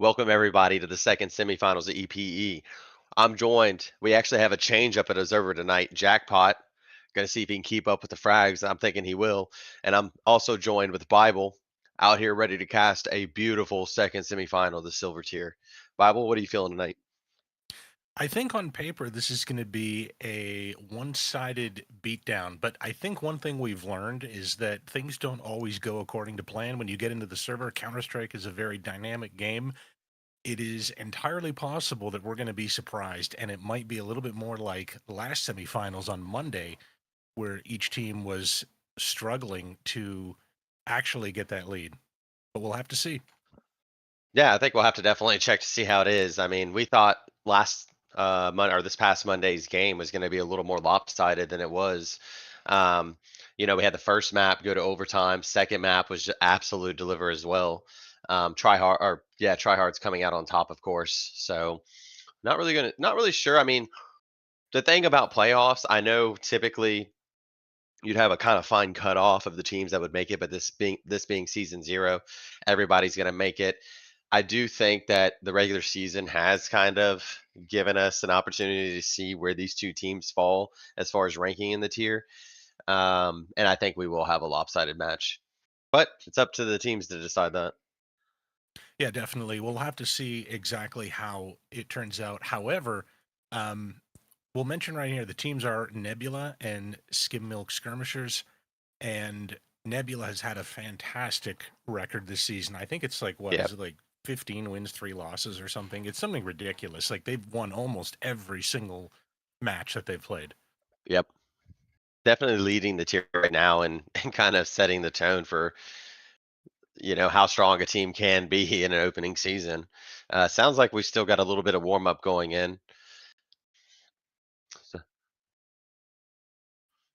Welcome everybody to the second semifinals of EPE. I'm joined. We actually have a change up at Observer tonight. Jackpot. Going to see if he can keep up with the frags. I'm thinking he will. And I'm also joined with Bible out here ready to cast a beautiful second semifinal, the silver tier. Bible, what are you feeling tonight? I think on paper this is going to be a one-sided beatdown, but I think one thing we've learned is that things don't always go according to plan. When you get into the server, Counter-Strike is a very dynamic game. It is entirely possible that we're going to be surprised, and it might be a little bit more like the last semifinals on Monday, where each team was struggling to actually get that lead. But we'll have to see. Yeah, I think we'll have to definitely check to see how it is. I mean, we thought last or this past Monday's game was going to be a little more lopsided than it was. Um, we had the first map go to overtime. Second map was just absolute deliver as well. Try hard's coming out on top, of course. So not really sure. I mean, the thing about playoffs, I know typically you'd have a kind of fine cutoff of the teams that would make it, but this being season zero, everybody's going to make it. I do think that the regular season has kind of given us an opportunity to see where these two teams fall as far as ranking in the tier. And I think we will have a lopsided match, but it's up to the teams to decide that. Yeah, definitely. We'll have to see exactly how it turns out. However, um, we'll mention right here the teams are Nebula and Skim Skirmishers, and Nebula has had a fantastic record this season. I think it's like what Yeah. is it like 15 wins, 3 losses or something? It's something ridiculous. Like they've won almost every single match that they've played. Yep. Definitely leading the tier right now and kind of setting the tone for how strong a team can be in an opening season. Sounds like we still got a little bit of warm up going in. So,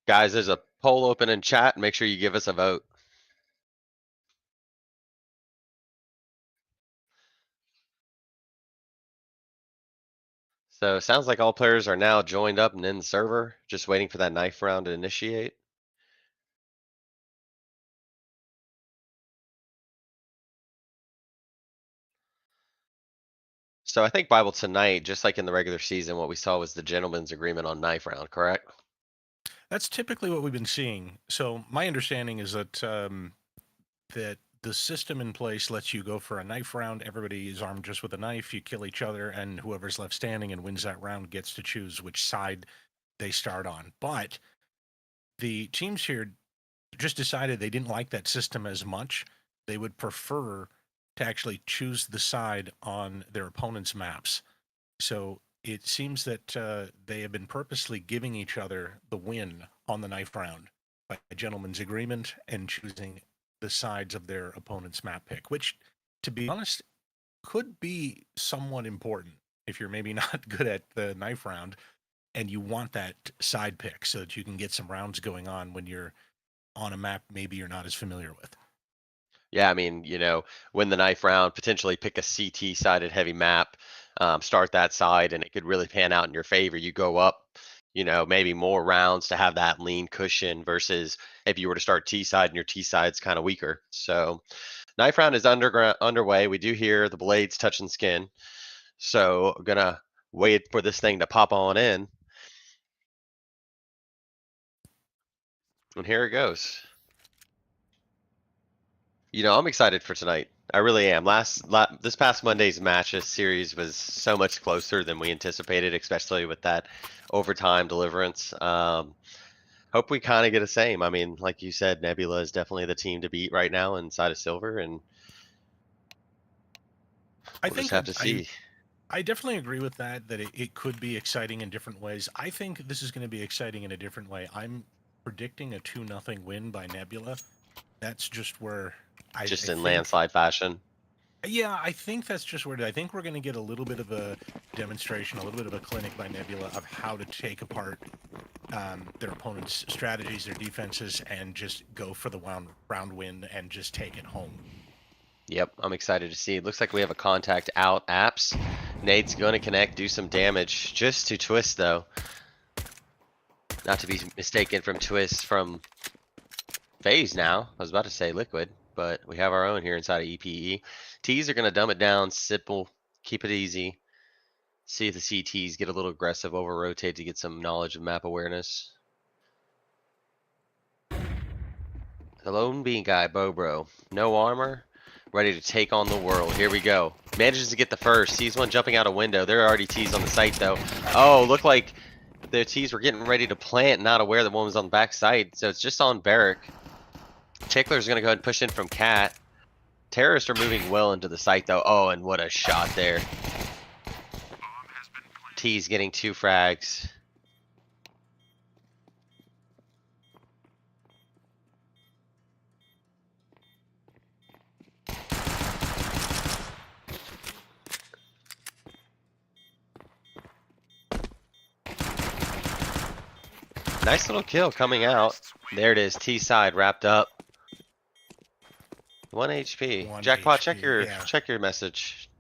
guys, there's a poll open in chat. Make sure you give us a vote. So it sounds like all players are now joined up and in the server, just waiting for that knife round to initiate. So I think Bible tonight, just like in the regular season, what we saw was the gentleman's agreement on knife round, correct? That's typically what we've been seeing. So my understanding is that that the system in place lets you go for a knife round. Everybody is armed just with a knife. You kill each other, and whoever's left standing and wins that round gets to choose which side they start on. But the teams here just decided they didn't like that system as much. They would prefer to actually choose the side on their opponent's maps. So it seems that they have been purposely giving each other the win on the knife round by a gentleman's agreement and choosing the sides of their opponent's map pick, which, to be honest, could be somewhat important if you're maybe not good at the knife round and you want that side pick so that you can get some rounds going on when you're on a map maybe you're not as familiar with. Yeah, I mean, win the knife round, potentially pick a CT sided heavy map, start that side, and it could really pan out in your favor. You go up, maybe more rounds to have that lean cushion versus if you were to start T side and your T side's kind of weaker. So knife round is underway. We do hear the blades touching skin. So gonna wait for this thing to pop on in. And here it goes. I'm excited for tonight. I really am. This past Monday's matches series was so much closer than we anticipated, especially with that overtime deliverance. Hope we kind of get the same. I mean, like you said, Nebula is definitely the team to beat right now inside of Silver, and I we'll just think have to see. I definitely agree with that, that it could be exciting in different ways. I think this is going to be exciting in a different way. I'm predicting a 2-0 win by Nebula. That's just where I Just in think, landslide fashion. yeah, I think that's just where I think we're going to get a little bit of a demonstration, a little bit of a clinic by Nebula of how to take apart their opponent's strategies, their defenses, and just go for the round win and just take it home. Yep, I'm excited to see. It looks like we have a contact out apps. Nate's going to connect, do some damage. Just to Twist, though. Not to be mistaken from Twist from Phase now. I was about to say Liquid. but we have our own here inside of EPE. Ts are going to dumb it down, simple, keep it easy. See if the CTs get a little aggressive, over-rotate to get some knowledge of map awareness. The lone bean guy, Bobro. No armor, ready to take on the world. Here we go. Manages to get the first. Sees one jumping out a window. There are already Ts on the site, though. Oh, looked like the Ts were getting ready to plant, not aware that one was on the back side. So it's just on Barrack. Tickler's going to go ahead and push in from Cat. Terrorists are moving well into the site, though. Oh, and what a shot there. T's getting 2 frags. Nice little kill coming out. There it is. T side wrapped up. 1 HP. 1 Jackpot, HP, check your message.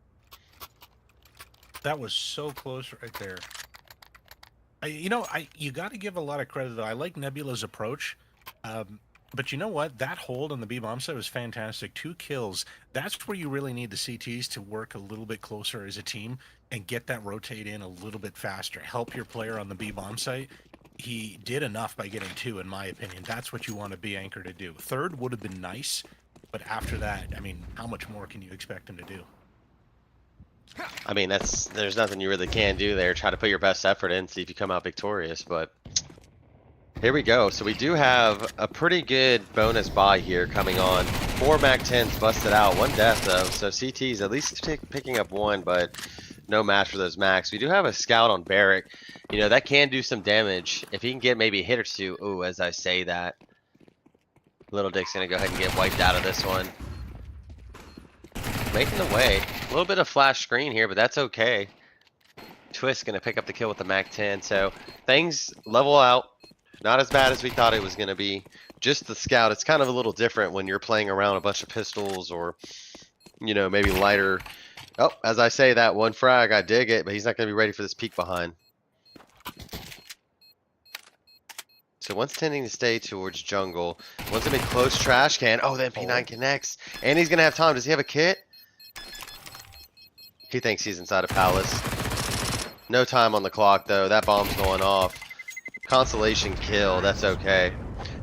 That was so close right there. You got to give a lot of credit though. I like Nebula's approach, but you know what? That hold on the B bomb site was fantastic. 2 kills. That's where you really need the CTs to work a little bit closer as a team and get that rotate in a little bit faster. Help your player on the B bomb site. He did enough by getting 2, in my opinion. That's what you want to be anchored to do. 3rd would have been nice, but after that, I mean, how much more can you expect him to do? I mean, there's nothing you really can do there. Try to put your best effort in, see if you come out victorious, but here we go. So we do have a pretty good bonus buy here coming on. 4 MAC-10s busted out, 1 death though, so CT's at least picking up 1, but no match for those Macs. We do have a scout on Barrack. You know, that can do some damage. If he can get maybe a hit or 2, ooh, as I say that. Little Dick's gonna go ahead and get wiped out of this one. Making the way. A little bit of flash screen here, but that's okay. Twist gonna pick up the kill with the MAC-10, so things level out. Not as bad as we thought it was gonna be. Just the scout, it's kind of a little different when you're playing around a bunch of pistols or, you know, maybe lighter. Oh, as I say that, 1 frag, I dig it, but he's not gonna be ready for this peek behind. So one's tending to stay towards jungle. One's gonna be close trash can. Oh, the MP9 connects. And he's gonna have time. Does he have a kit? He thinks he's inside a palace. No time on the clock though. That bomb's going off. Consolation kill. That's okay.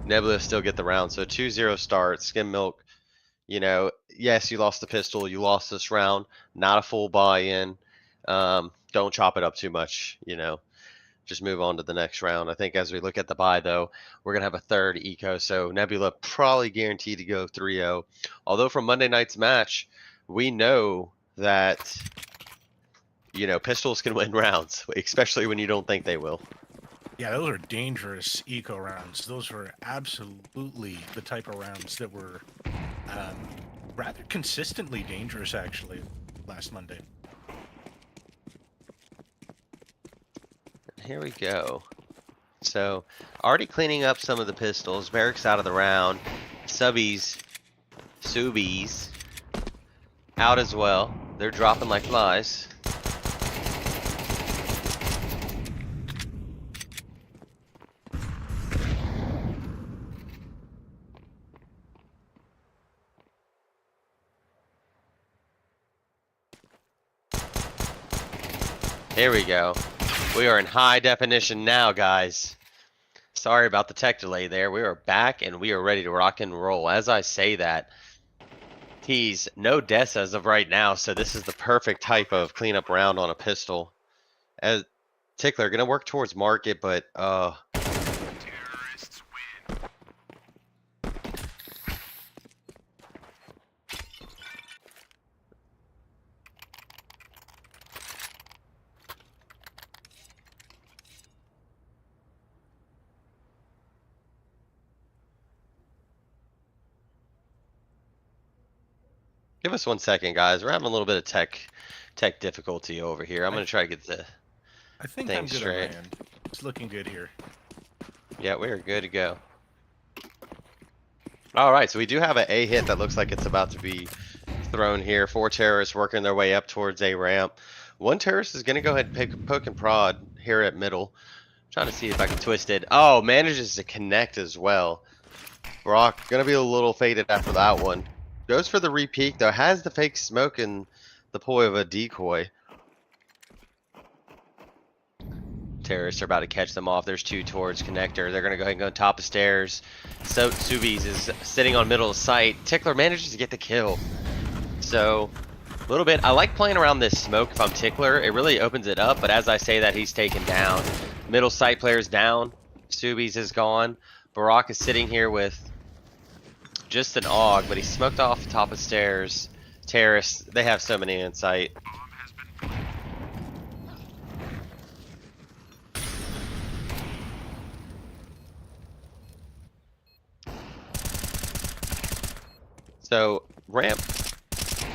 Nebula still get the round. So 2-0 start. Skim Milk. You know, yes, you lost the pistol. You lost this round. Not a full buy-in. Don't chop it up too much, you know. Just move on to the next round. I think as we look at the buy, though, we're going to have a 3rd eco. So Nebula probably guaranteed to go 3-0. Although from Monday night's match, we know that, you know, pistols can win rounds, especially when you don't think they will. Yeah, those are dangerous eco rounds. Those were absolutely the type of rounds that were rather consistently dangerous, actually, last Monday. Here we go. So, already cleaning up some of the pistols. Barrack's out of the round. Subies out as well. They're dropping like flies. Here we go. We are in high definition now, guys. Sorry about the tech delay there. We are back and we are ready to rock and roll. As I say that, T's no deaths as of right now, so this is the perfect type of cleanup round on a pistol. As Tickler gonna work towards market, but give us 1 second, guys. We're having a little bit of tech difficulty over here. I'm gonna try to get the I think thing I'm good straight. on my end. It's looking good here. Yeah, we are good to go. All right, so we do have an A hit that looks like it's about to be thrown here. 4 terrorists working their way up towards A ramp. 1 terrorist is gonna go ahead and poke and prod here at middle. Trying to see if I can twist it. Oh, manages to connect as well. Brock gonna be a little faded after that one. Goes for the repeat though. Has the fake smoke and the ploy of a decoy. Terrorists are about to catch them off. There's two towards connector. They're gonna go ahead and go top of stairs. So Subies is sitting on middle of sight. Tickler manages to get the kill. So a little bit. I like playing around this smoke if I'm Tickler. It really opens it up. But as I say that, he's taken down. Middle sight player's down. Subies is gone. Barack is sitting here with just an AUG, but he smoked off the top of stairs. Terrorists, they have so many in sight. So ramp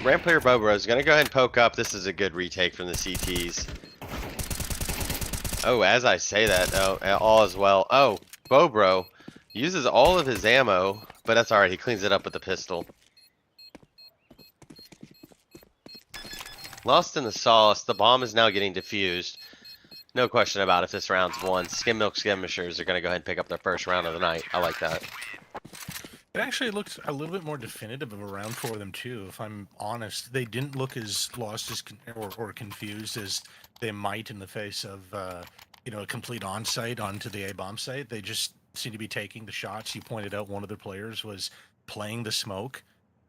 player Bobro is gonna go ahead and poke up. This is a good retake from the CTs. Oh, as I say that, all is well. Oh, Bobro uses all of his ammo, but that's alright. He cleans it up with the pistol. Lost in the sauce. The bomb is now getting defused. No question about if this round's won. Skim Milk Skirmishers are going to go ahead and pick up their first round of the night. I like that. It actually looked a little bit more definitive of a round for them too, if I'm honest. They didn't look as lost as or confused as they might in the face of you know, a complete on-site onto the A-bomb site. They just seem to be taking the shots. You pointed out one of their players was playing the smoke,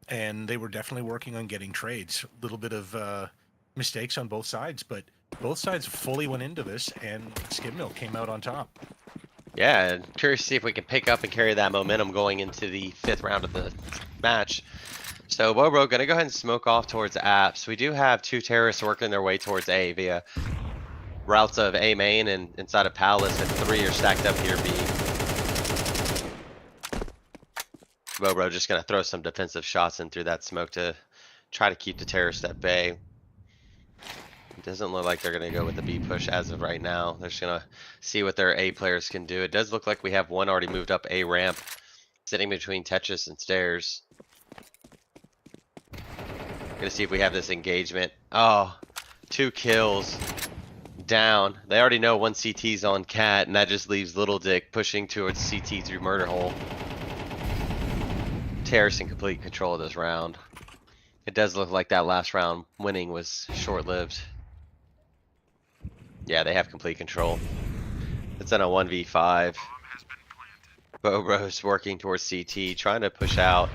and they were definitely working on getting trades. A little bit of mistakes on both sides, but both sides fully went into this, and Skim Milk came out on top. Yeah, curious to see if we can pick up and carry that momentum going into the 5th round of the match. So Bobro gonna go ahead and smoke off towards apps. We do have two terrorists working their way towards A via routes of A main and inside of Palace, and 3 are stacked up here B. Bobro just gonna throw some defensive shots in through that smoke to try to keep the terrorists at bay. It doesn't look like they're going to go with the B push as of right now. They're just going to see what their A players can do. It does look like we have one already moved up A ramp, sitting between Tetris and stairs. Gonna see if we have this engagement. Oh, 2 kills. Down. They already know one CT's on Cat, and that just leaves Little Dick pushing towards CT through Murder Hole. Terrace in complete control of this round. It does look like that last round winning was short-lived. Yeah, they have complete control. It's in a 1v5. Bobro's working towards CT, trying to push out.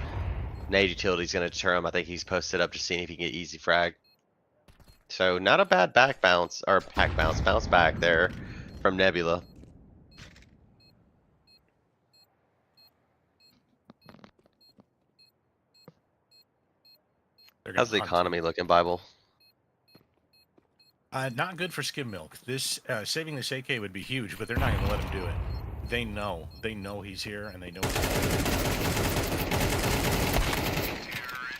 Nade Utility's going to deter him. I think he's posted up, just seeing if he can get easy frag. So not a bad back bounce, or bounce back there from Nebula. How's the economy looking, Bible? Not good for Skim Milk. This saving this AK would be huge, but they're not going to let him do it. They know he's here, and they know.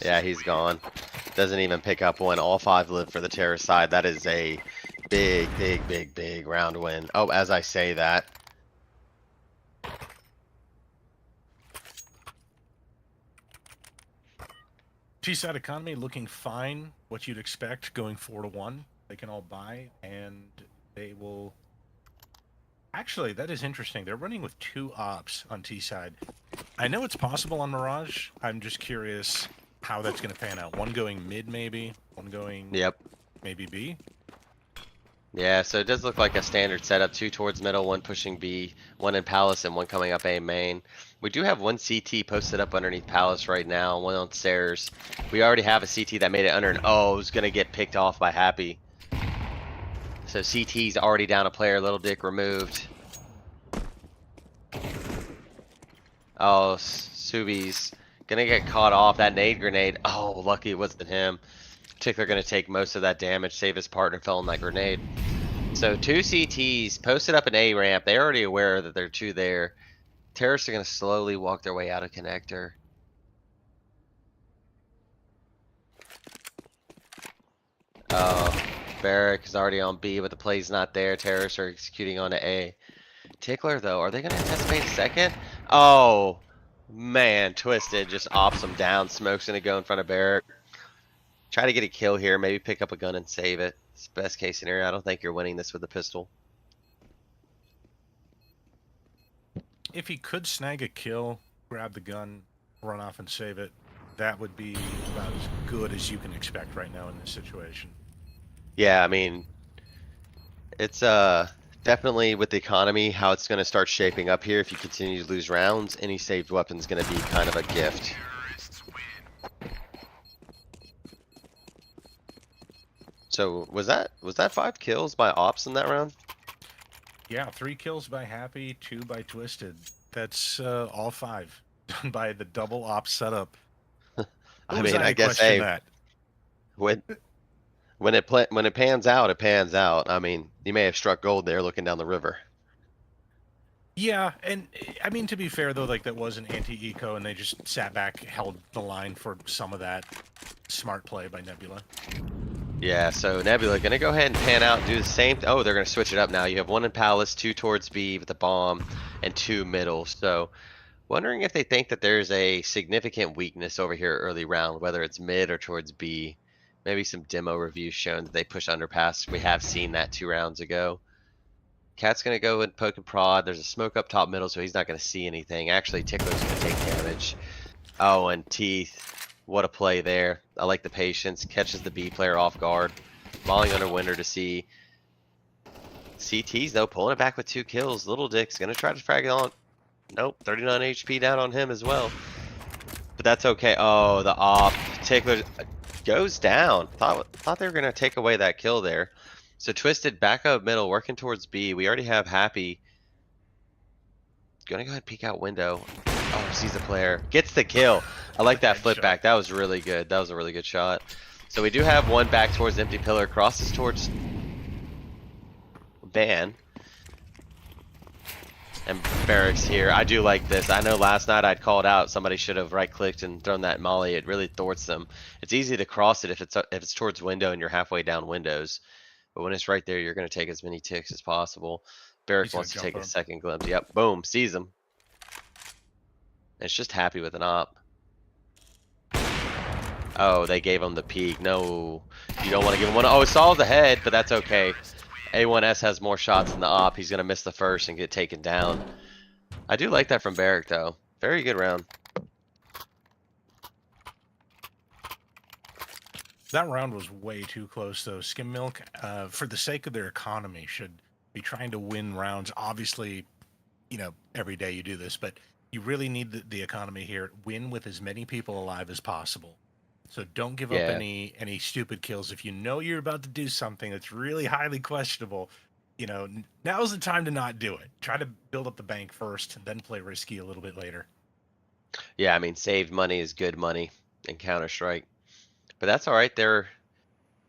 Yeah, he's gone. Doesn't even pick up one. All 5 live for the terrorist side. That is a big round win. Oh, as I say that. T-side economy looking fine. What you'd expect going 4-1. They can all buy, and they will. Actually, that is interesting. They're running with 2 ops on T-side. I know it's possible on Mirage. I'm just curious how that's going to pan out. One going mid, maybe. One going. Yep. Maybe B. Yeah, so it does look like a standard setup. 2 towards middle, 1 pushing B, 1 in Palace, and 1 coming up A main. We do have 1 CT posted up underneath Palace right now, 1 on stairs. We already have a CT that made it under an O. Is going to get picked off by Happy. So CT's already down a player. Little Dick removed. Oh, Subi's gonna get caught off. That nade grenade. Oh, lucky it wasn't him. Tickler gonna take most of that damage. Save his partner, fell in that grenade. So 2 CTs posted up an A ramp. They're already aware that there are 2 there. Terrorists are gonna slowly walk their way out of connector. Oh, Barrack is already on B, but the play's not there. Terrorists are executing on A. Tickler, though, are they going to anticipate a second? Oh, man, Twisted just ops him down. Smoke's going to go in front of Barrack. Try to get a kill here, maybe pick up a gun and save it. It's best case scenario. I don't think you're winning this with a pistol. If he could snag a kill, grab the gun, run off and save it, That would be about as good as you can expect right now in this situation. Yeah, I mean, it's definitely with the economy, how it's gonna start shaping up here. If you continue to lose rounds, any saved weapon's gonna be kind of a gift. So was that 5 kills by Ops in that round? Yeah, 3 kills by Happy, 2 by Twisted. That's all 5 done by the double op setup. Who I was mean, I I to guess, question hey, that? when when it pans out, it pans out. I mean, you may have struck gold there looking down the river. Yeah, and I mean, to be fair though, like that was an anti-eco, and they just sat back, held the line for some of that smart play by Nebula. Yeah, so Nebula gonna go ahead and pan out and do the same. Oh, they're gonna switch it up now. You have 1 in Palace, 2 towards B with the bomb, and 2 middle. So wondering if they think that there's a significant weakness over here early round, whether it's mid or towards B. Maybe some demo reviews showing that they push underpass. We have seen that 2 rounds ago. Cat's gonna go and poke and prod. There's a smoke up top middle, so he's not gonna see anything. Actually, Tickler's gonna take damage. Oh, and Teeth. What a play there. I like the patience. Catches the B player off guard. Mauling under Winder to see. CT's though, pulling it back with 2 kills. Little Dick's gonna try to frag it on. Nope, 39 HP down on him as well. But that's okay. Oh, the op. Tickler goes down. Thought they were gonna take away that kill there. So Twisted back up middle, working towards B. We already have Happy. Gonna go ahead and peek out window. Oh, sees the player. Gets the kill. I like that flip Headshot. back. That was really good. That was a really good shot. So we do have one back towards empty pillar. Crosses towards Ban. And Barracks here. I do like this. I know last night I'd called out somebody should have right clicked and thrown that molly. It really thwarts them. It's easy to cross it if it's towards window and you're halfway down windows. But when it's right there, you're gonna take as many ticks as possible. Barrack He's gonna wants to jump take a him. second glimpse. Yep, boom, sees him. It's just Happy with an op. Oh, they gave him the peek. No, you don't want to give him one. Oh, saw the head, but that's okay. A1S has more shots than the op. He's gonna miss the first and get taken down. I do like that from Barrack though. Very good round. That round was way too close, though. Skim Milk, for the sake of their economy, should be trying to win rounds. Obviously, you know, every day you do this, but you really need the economy here. Win with as many people alive as possible. So don't give up Yeah. any stupid kills. If you know you're about to do something that's really highly questionable, you know, now's the time to not do it. Try to build up the bank first, and then play risky a little bit later. Yeah, I mean, saved money is good money in Counter-Strike. But that's all right. They're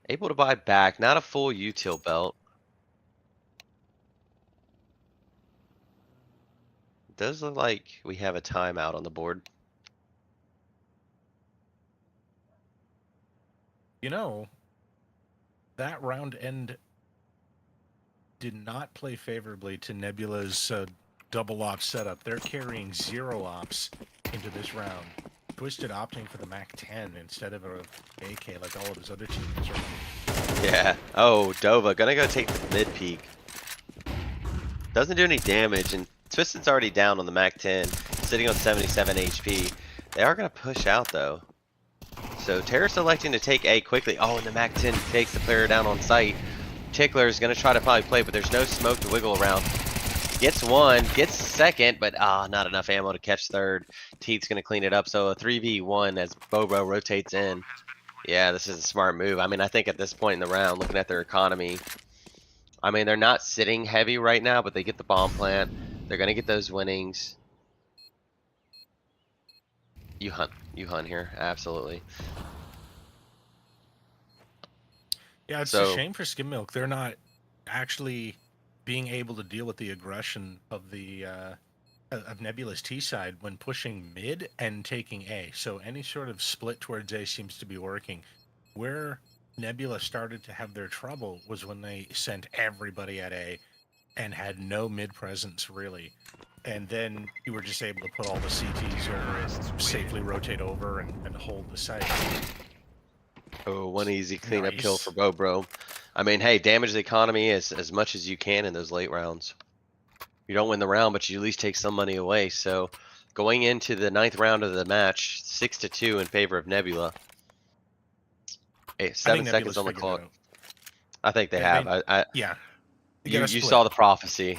able to buy back. Not a full util belt. It does look like we have a timeout on the board. You know, that round end did not play favorably to Nebula's double op setup. They're carrying 0 ops into this round. Twisted opting for the MAC 10 instead of a AK like all of his other teammates are. Yeah. Oh, Dova gonna go take the mid peak. Doesn't do any damage, and Twisted's already down on the MAC 10, sitting on 77 HP. They are gonna push out though. So Terra's electing to take A quickly. Oh, and the MAC 10 takes the player down on sight. Tickler is gonna try to probably play, but there's no smoke to wiggle around. Gets one, gets second, but not enough ammo to catch third. Teeth's gonna clean it up, so a 3v1 as Bobo rotates in. Yeah, this is a smart move. I mean, I think at this point in the round, looking at their economy, I mean, they're not sitting heavy right now, but they get the bomb plant. They're gonna get those winnings. You hunt here, absolutely. Yeah, it's a So shame for Skim Milk. They're not actually being able to deal with the aggression of the of Nebula's T side when pushing mid and taking A. So any sort of split towards A seems to be working. Where Nebula started to have their trouble was when they sent everybody at A and had no mid presence really. And then you were just able to put all the CTs over and safely rotate over and hold the site. oh, one easy cleanup kill Nice. for Bobro. I mean, hey, damage the economy as much as you can in those late rounds. You don't win the round, but you at least take some money away. So Going into the 9th round of the match, 6-2 in favor of Nebula. Hey, I 7 think seconds Nebula's on the figured it clock. out. I think they have. Yeah. They got a You split. saw the prophecy.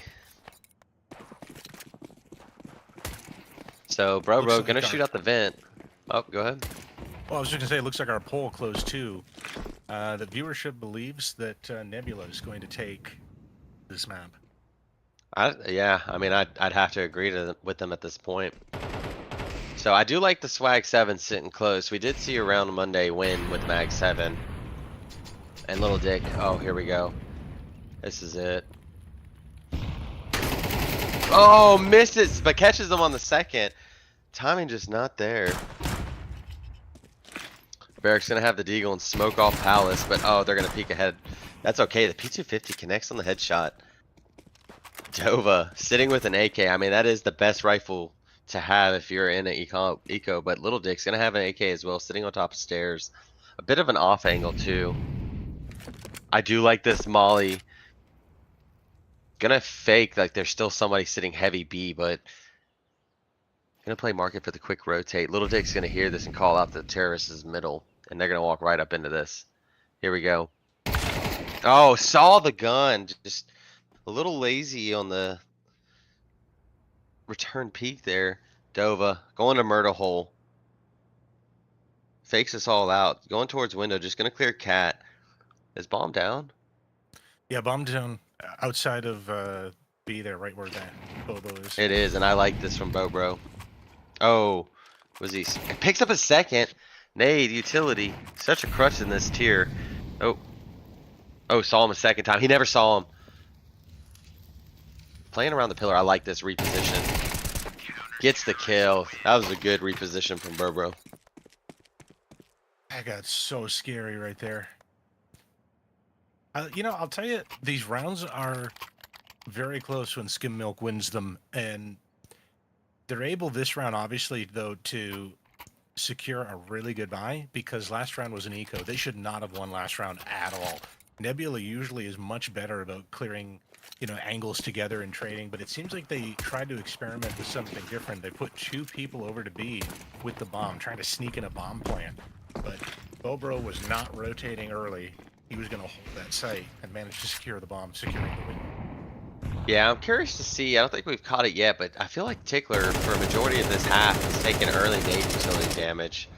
So, bro, Looks gonna like shoot out the vent. Oh, go ahead. Well, I was just gonna say, it looks like our poll closed too. The viewership believes that Nebula is going to take this map. Yeah, I mean, I'd have to agree with them at this point. So I do like the Swag 7 sitting close. We did see around Monday win with Mag 7. And Little Dick, oh, here we go. This is it. Oh, misses, but catches them on the second. Timing just not there. Barrick's gonna have the deagle and smoke off Palace, but oh, they're gonna peek ahead. That's okay, the P250 connects on the headshot. Dova sitting with an AK. I mean, that is the best rifle to have if you're in an eco, but Little Dick's gonna have an AK as well, sitting on top of stairs. A bit of an off angle too. I do like this Molly. Gonna fake like there's still somebody sitting heavy B, but gonna play market for the quick rotate. Little Dick's gonna hear this and call out the terrorist's middle, and they're gonna walk right up into this. Here we go. Oh, saw the gun. Just a little lazy on the return peek there. Dova going to murder hole. Fakes us all out. Going towards window. Just gonna clear cat. Is bomb down? Yeah, bomb down outside of B there, right where that Bobo is. It is, and I like this from Bobro. Oh, was he? Picks up a second. Nade utility. Such a crutch in this tier. Oh, saw him a second time. He never saw him. Playing around the pillar. I like this reposition. Gets the kill. That was a good reposition from Bobro. That got so scary right there. You know, I'll tell you, these rounds are very close when Skim Milk wins them, and they're able this round, obviously, though, to secure a really good buy because last round was an eco. They should not have won last round at all. Nebula usually is much better about clearing, you know, angles together and trading, but it seems like they tried to experiment with something different. They put 2 people over to B with the bomb, trying to sneak in a bomb plant, but Bobro was not rotating early. He was going to hold that site and managed to secure the bomb, securing the win. Yeah, I'm curious to see. I don't think we've caught it yet, but I feel like Tickler, for a majority of this half, has taken early nade utility damage.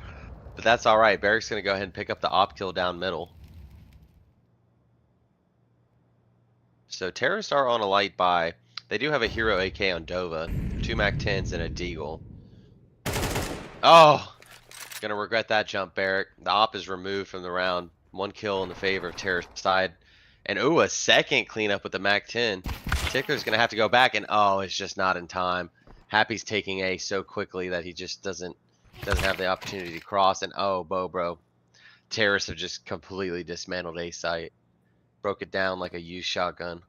But that's alright. Barrick's going to go ahead and pick up the op kill down middle. So terrorists are on a light buy. They do have a hero AK on Dova, 2 Mac 10s and a deagle. Oh, gonna regret that jump, Barrick. The op is removed from the round. 1 kill in the favor of terrorist side. And ooh, a second cleanup with the Mac 10. Tickler's gonna have to go back, and oh, it's just not in time. Happy's taking A so quickly that he just doesn't have the opportunity to cross. And oh, Bobro, terrorists have just completely dismantled A site. Broke it down like a used shotgun.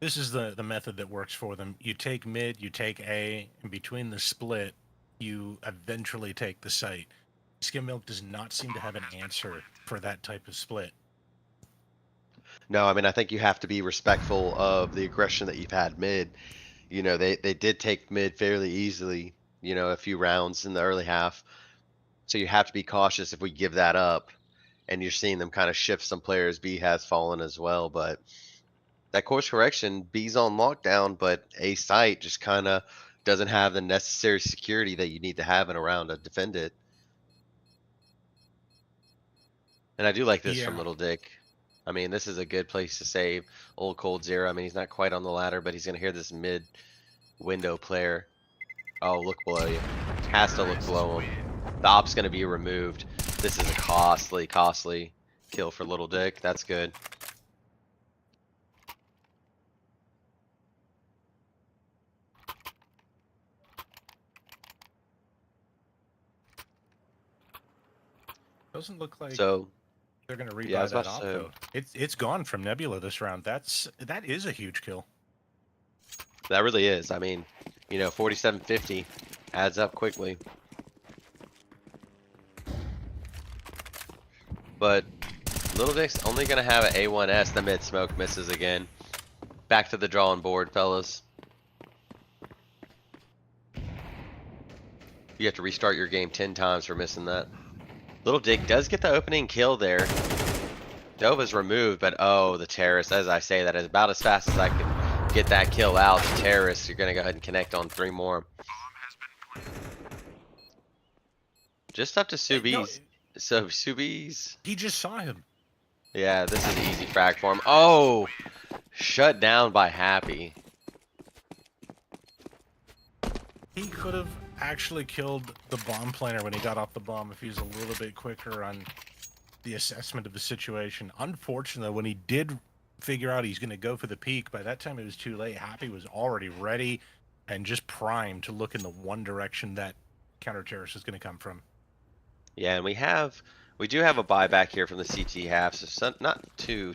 This is the method that works for them. You take mid, you take A, and between the split, you eventually take the site. Skim Milk does not seem to have an answer for that type of split. No, I mean, I think you have to be respectful of the aggression that you've had mid. You know, they did take mid fairly easily, you know, a few rounds in the early half. So you have to be cautious if we give that up. And you're seeing them kind of shift some players. B has fallen as well, but that course correction, B's on lockdown, but A site just kind of doesn't have the necessary security that you need to have in a round to defend it. And I do like this from Little Dick. I mean, this is a good place to save old cold zero. I mean, he's not quite on the ladder, but he's gonna hear this mid window player. Oh, look below you. Has to look below him. The op's gonna be removed. This is a costly kill for Little Dick. That's good. Doesn't look like So they're going to rebuy yeah, I was that about op, to say, though. It's gone from Nebula this round. That is a huge kill. that really is. I mean, you know, 4750 adds up quickly. But Little Dick's only gonna have an A1S. The mid smoke misses again. Back to the drawing board, fellas. You have to restart your game 10 times for missing that. Little Dick does get the opening kill there. Dova's removed, but oh, the terrorist, as I say, that is about as fast as I can get that kill out. The terrorists, you're going to go ahead and connect on 3 more. Just up to Subies. So, Subies. He just saw him. Yeah, this is an easy frag for him. Oh! Shut down by Happy. He could have actually killed the bomb planner when he got off the bomb if he was a little bit quicker on the assessment of the situation. Unfortunately, when he did figure out he's going to go for the peak, by that time it was too late. Happy was already ready and just primed to look in the one direction that counter-terrorist is going to come from. Yeah, and we do have a buyback here from the CT half, so not too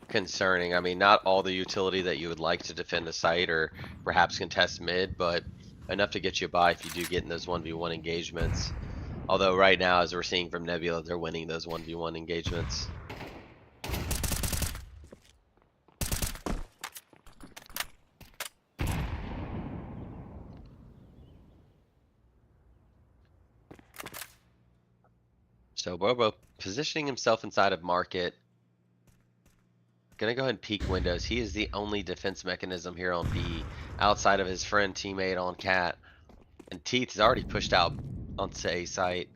concerning. I mean, not all the utility that you would like to defend a site or perhaps contest mid, but enough to get you by if you do get in those 1v1 engagements. Although right now, as we're seeing from Nebula, they're winning those 1v1 engagements. So Bobo positioning himself inside of market. Gonna go ahead and peek windows. He is the only defense mechanism here on B, outside of his friend teammate on Cat. And Teeth is already pushed out onto A site.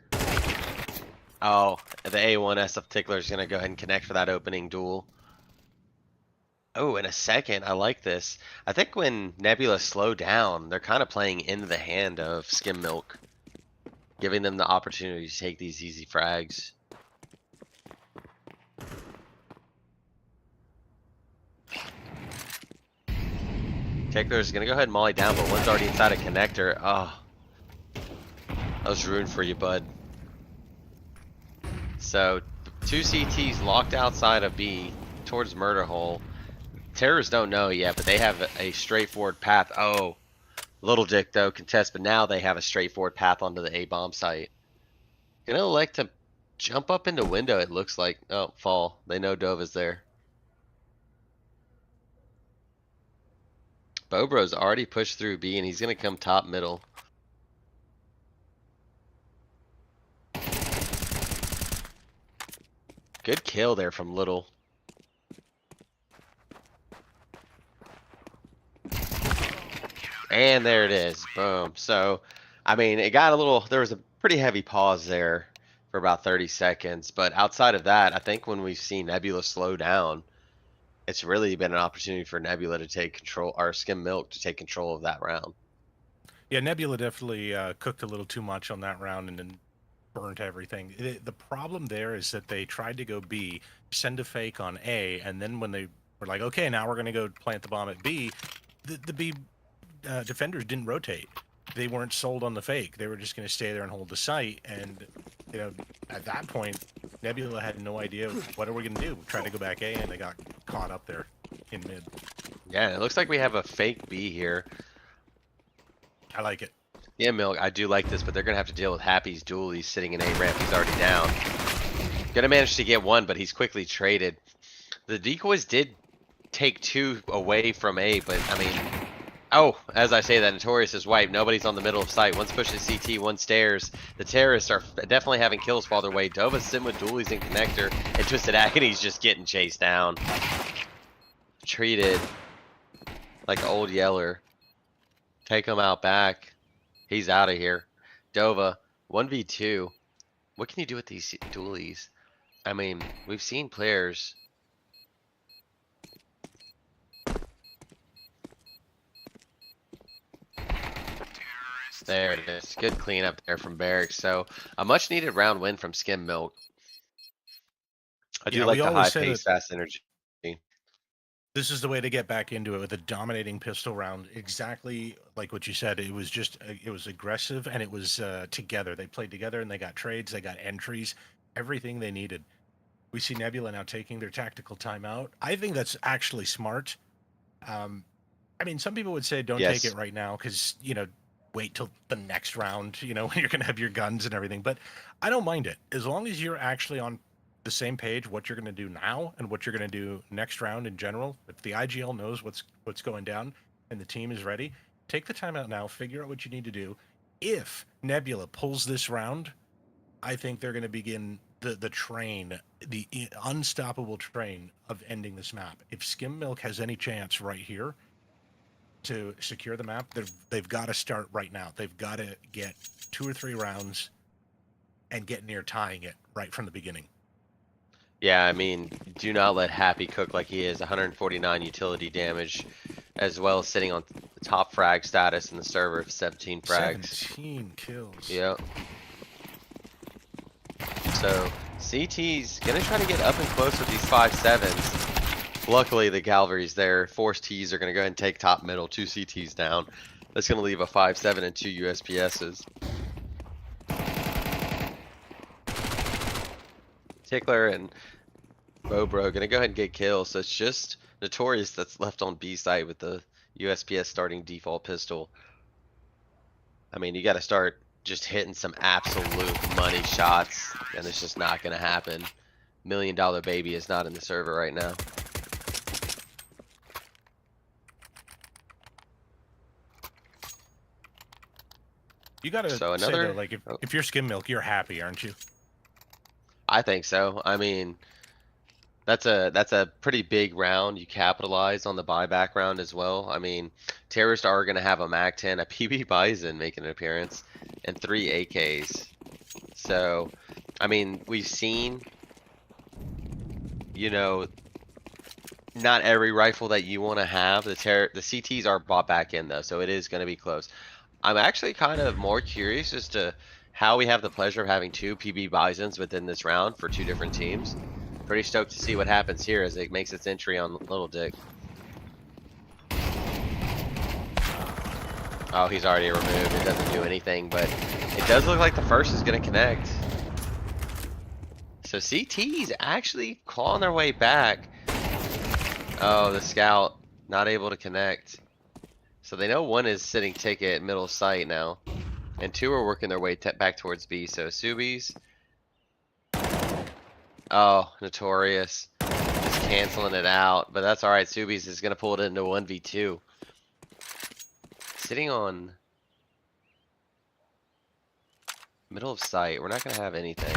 Oh, the A1 SF Tickler is gonna go ahead and connect for that opening duel. Oh, in a second, I like this. I think when Nebula slow down, they're kind of playing into the hand of Skim Milk, giving them the opportunity to take these easy frags. Tickler is gonna go ahead and molly down, but one's already inside a connector. Oh, that was ruined for you, bud. So, 2 CTs locked outside of B towards murder hole. Terrorists don't know yet, but they have a straightforward path. Oh, Little Dick though contest, but now they have a straightforward path onto the A bomb site. Gonna elect to jump up into window. It looks like. Oh, fall. They know Dova's there. Bobro's already pushed through B, and he's gonna come top middle. Good kill there from Little. And there it is. Boom. So, I mean, it got a little, there was a pretty heavy pause there for about 30 seconds. But outside of that, I think when we've seen Nebula slow down, it's really been an opportunity for Nebula to take control, or Skim Milk to take control of that round. Yeah, Nebula definitely cooked a little too much on that round and then burnt everything. The problem there is that they tried to go B, send a fake on A, and then when they were like, okay, now we're going to go plant the bomb at B, the B defenders didn't rotate. They weren't sold on the fake. They were just going to stay there and hold the site. And, you know, at that point, Nebula had no idea what are we going to do. Try to go back A, and they got caught up there in mid. Yeah, it looks like we have a fake B here. I like it. Yeah, Milk, I do like this, but they're going to have to deal with Happy's duel. He's sitting in A ramp. He's already down. Gonna manage to get one, but he's quickly traded. The decoys did take 2 away from A, but, I mean... Oh, as I say that, Notorious is wiped. Nobody's on the middle of sight. One's pushing CT, one stairs. The terrorists are definitely having kills fall their way. Dova's sitting with dualies in connector, and Twisted Agony's just getting chased down. Treated like Old Yeller. Take him out back. He's out of here. Dova, 1v2. What can you do with these dualies? I mean, we've seen players... There it is. Good cleanup there from Barracks. So a much needed round win from Skim Milk. I do like the high pace, fast energy. This is the way to get back into it with a dominating pistol round. Exactly like what you said. It was just, it was aggressive and it was together. They played together and they got trades, they got entries, everything they needed. We see Nebula now taking their tactical timeout. I think that's actually smart. I mean, some people would say don't take it right now because, you know, wait till the next round, you know, when you're going to have your guns and everything. But I don't mind it. As long as you're actually on the same page what you're going to do now and what you're going to do next round in general. If the IGL knows what's going down and the team is ready, take the time out now, figure out what you need to do. If Nebula pulls this round, I think they're going to begin the train, the unstoppable train of ending this map. If Skim Milk has any chance right here to secure the map, they've got to start right now. They've got to get 2 or 3 rounds and get near tying it right from the beginning. Yeah, I mean, do not let Happy cook like he is. 149 utility damage, as well as sitting on the top frag status in the server of 17 frags. 17 kills. Yep. So CT's gonna try to get up and close with these 5-7s. Luckily, the Calvary's there. Force T's are gonna go ahead and take top middle, 2 CTs down. That's gonna leave a 5-7 and 2 USPSs. Tickler and Bobro gonna go ahead and get kills. So it's just Notorious that's left on B side with the USPS starting default pistol. I mean, you gotta start just hitting some absolute money shots, and it's just not gonna happen. $1 Million Baby is not in the server right now. You gotta So say another, though, like if you're Skim Milk, you're happy, aren't you? I think so. I mean, that's a pretty big round. You capitalize on the buyback round as well. I mean, Terrorists are gonna have a MAC 10, a PB Bison making an appearance, and 3 AKs. So, I mean, we've seen, you know, not every rifle that you want to have. The CTs are bought back in though, so it is going to be close. I'm actually kind of more curious as to how we have the pleasure of having 2 PB Bisons within this round for 2 different teams. Pretty stoked to see what happens here as it makes its entry on Little Dick. Oh, he's already removed. It doesn't do anything, but it does look like the first is going to connect. So CT's actually clawing their way back. Oh, the scout not able to connect. So they know 1 is sitting ticket middle sight now, and 2 are working their way back towards B. So Subies. Oh, Notorious just canceling it out, but that's all right. Subies is gonna pull it into 1v2. Sitting on middle of sight. We're not gonna have anything.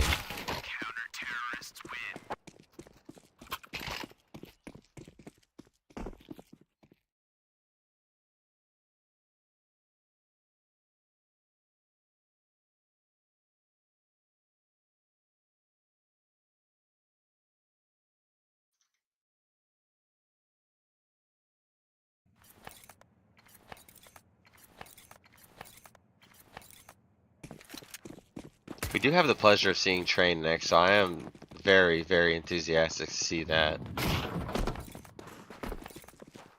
We do have the pleasure of seeing Train next, so I am very, very enthusiastic to see that.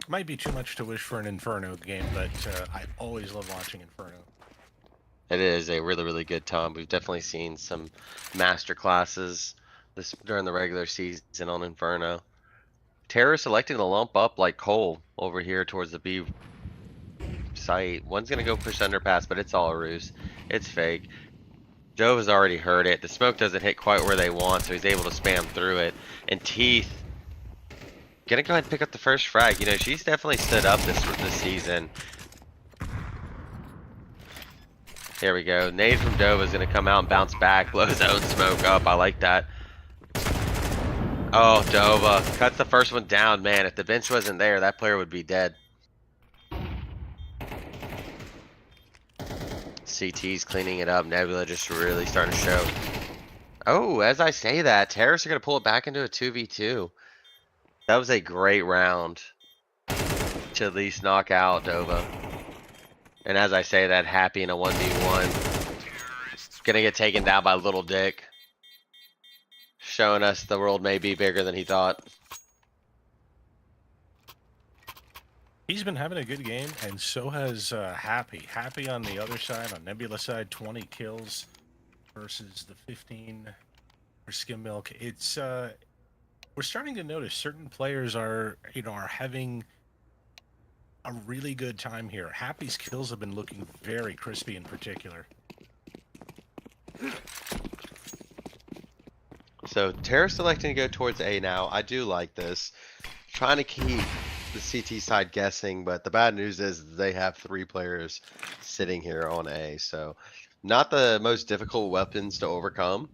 Might be too much to wish for an Inferno game, but I always love watching Inferno. It is a really, really good time. We've definitely seen some master classes during the regular season on Inferno. Terrorists electing to lump up like Cole over here towards the B site. One's gonna go push underpass, but it's all a ruse. It's fake. Jove has already heard it. The smoke doesn't hit quite where they want, so he's able to spam through it. And Teeth gonna go ahead and pick up the first frag. You know, she's definitely stood up this season. Here we go. Nade from Dove is gonna come out and bounce back, blow his own smoke up. I like that. Oh, Dova cuts the first one down. Man, if the bench wasn't there, that player would be dead. CT's cleaning it up. Nebula just really starting to show. Oh, as I say that, Terrorists are going to pull it back into a 2v2. That was a great round to at least knock out Dova. And as I say that, Happy in a 1v1. Going to get taken down by Little Dick. Showing us the world may be bigger than he thought. He's been having a good game, and so has Happy. Happy on the other side, on Nebula side, 20 kills versus the 15 for Skim Milk. It's we're starting to notice certain players are having a really good time here. Happy's kills have been looking very crispy in particular. So Terra's selecting to go towards A now. I do like this. Trying to keep the CT side guessing, but the bad news is they have 3 players sitting here on A. So not the most difficult weapons to overcome,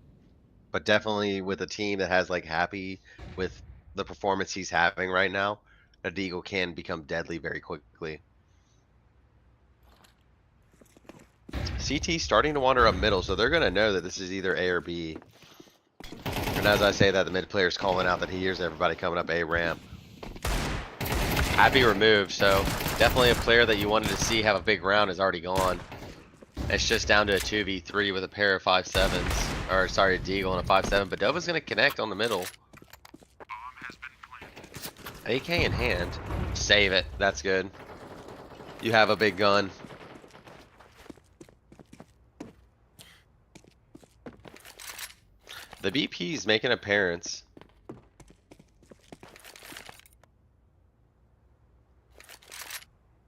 but definitely with a team that has like Happy with the performance he's having right now, a Deagle can become deadly very quickly. CT starting to wander up middle, so they're gonna know that this is either A or B. And as I say that, the mid player's calling out that he hears everybody coming up A ramp. Happy removed, so definitely a player that you wanted to see have a big round is already gone. It's just down to a 2v3 with a pair of 5.7s, or sorry, a Deagle and a 5.7, but Dova's gonna connect on the middle. AK in hand. Save it, that's good. You have a big gun. The BP's making an appearance.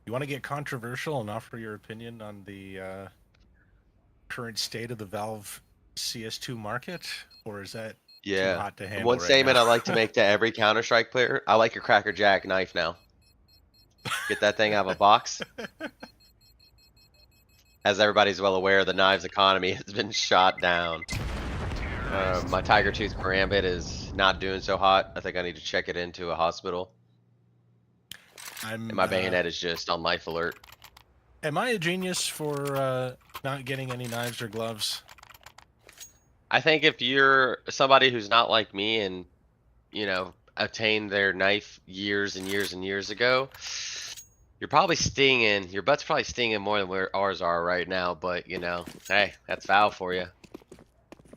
You want to get controversial and offer your opinion on the current state of the Valve CS2 market, or is that too hot to handle? One right statement now? I like to make to every Counter-Strike player: I like your Cracker Jack knife now. Get that thing out of a box. As everybody's well aware, the knives economy has been shot down. My Tiger Tooth Karambit is not doing so hot. I think I need to check it into a hospital. And my bayonet is just on life alert. Am I a genius for not getting any knives or gloves? I think if you're somebody who's not like me and, you know, attained their knife years and years and years ago, you're probably stinging. Your butt's probably stinging more than where ours are right now. But, you know, hey, that's Valve for you.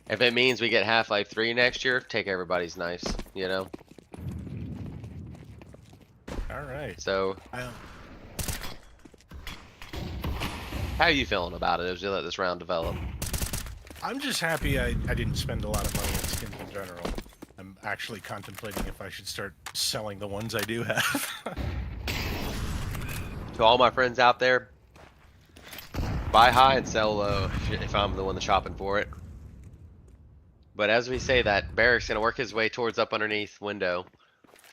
If it means we get Half-Life 3 next year, take everybody's knives, you know? All right. So, how are you feeling about it as we let this round develop? I'm just happy I didn't spend a lot of money on skins in general. I'm actually contemplating if I should start selling the ones I do have. To all my friends out there, buy high and sell low if I'm the one that's shopping for it. But as we say that, Barrick's going to work his way towards up underneath window.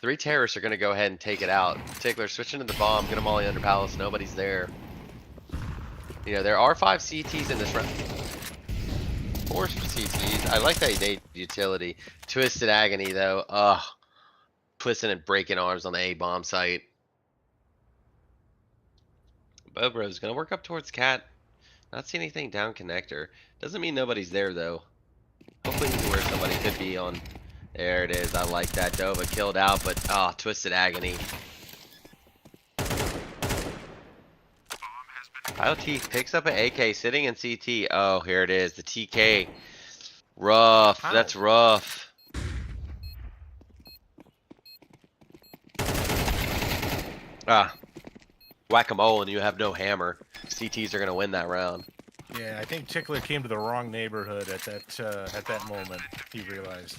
3 terrorists are going to go ahead and take it out. Tickler switching to the bomb, get them all under palace, nobody's there. You know, there are 5 CTs in this round. 4 CTs. I like that he made utility. Twisted Agony though. Ugh. Twisting and breaking arms on the A bomb site. Bobro's gonna work up towards Cat. Not see anything down connector. Doesn't mean nobody's there though. Hopefully he's where somebody could be on. There it is. I like that. Dova killed out, but Twisted Agony. IoT picks up an AK sitting in CT. Oh, here it is. The TK. Rough. How? That's rough. Whack-a-mole and you have no hammer. CTs are going to win that round. Yeah, I think Tickler came to the wrong neighborhood at that moment, he realized.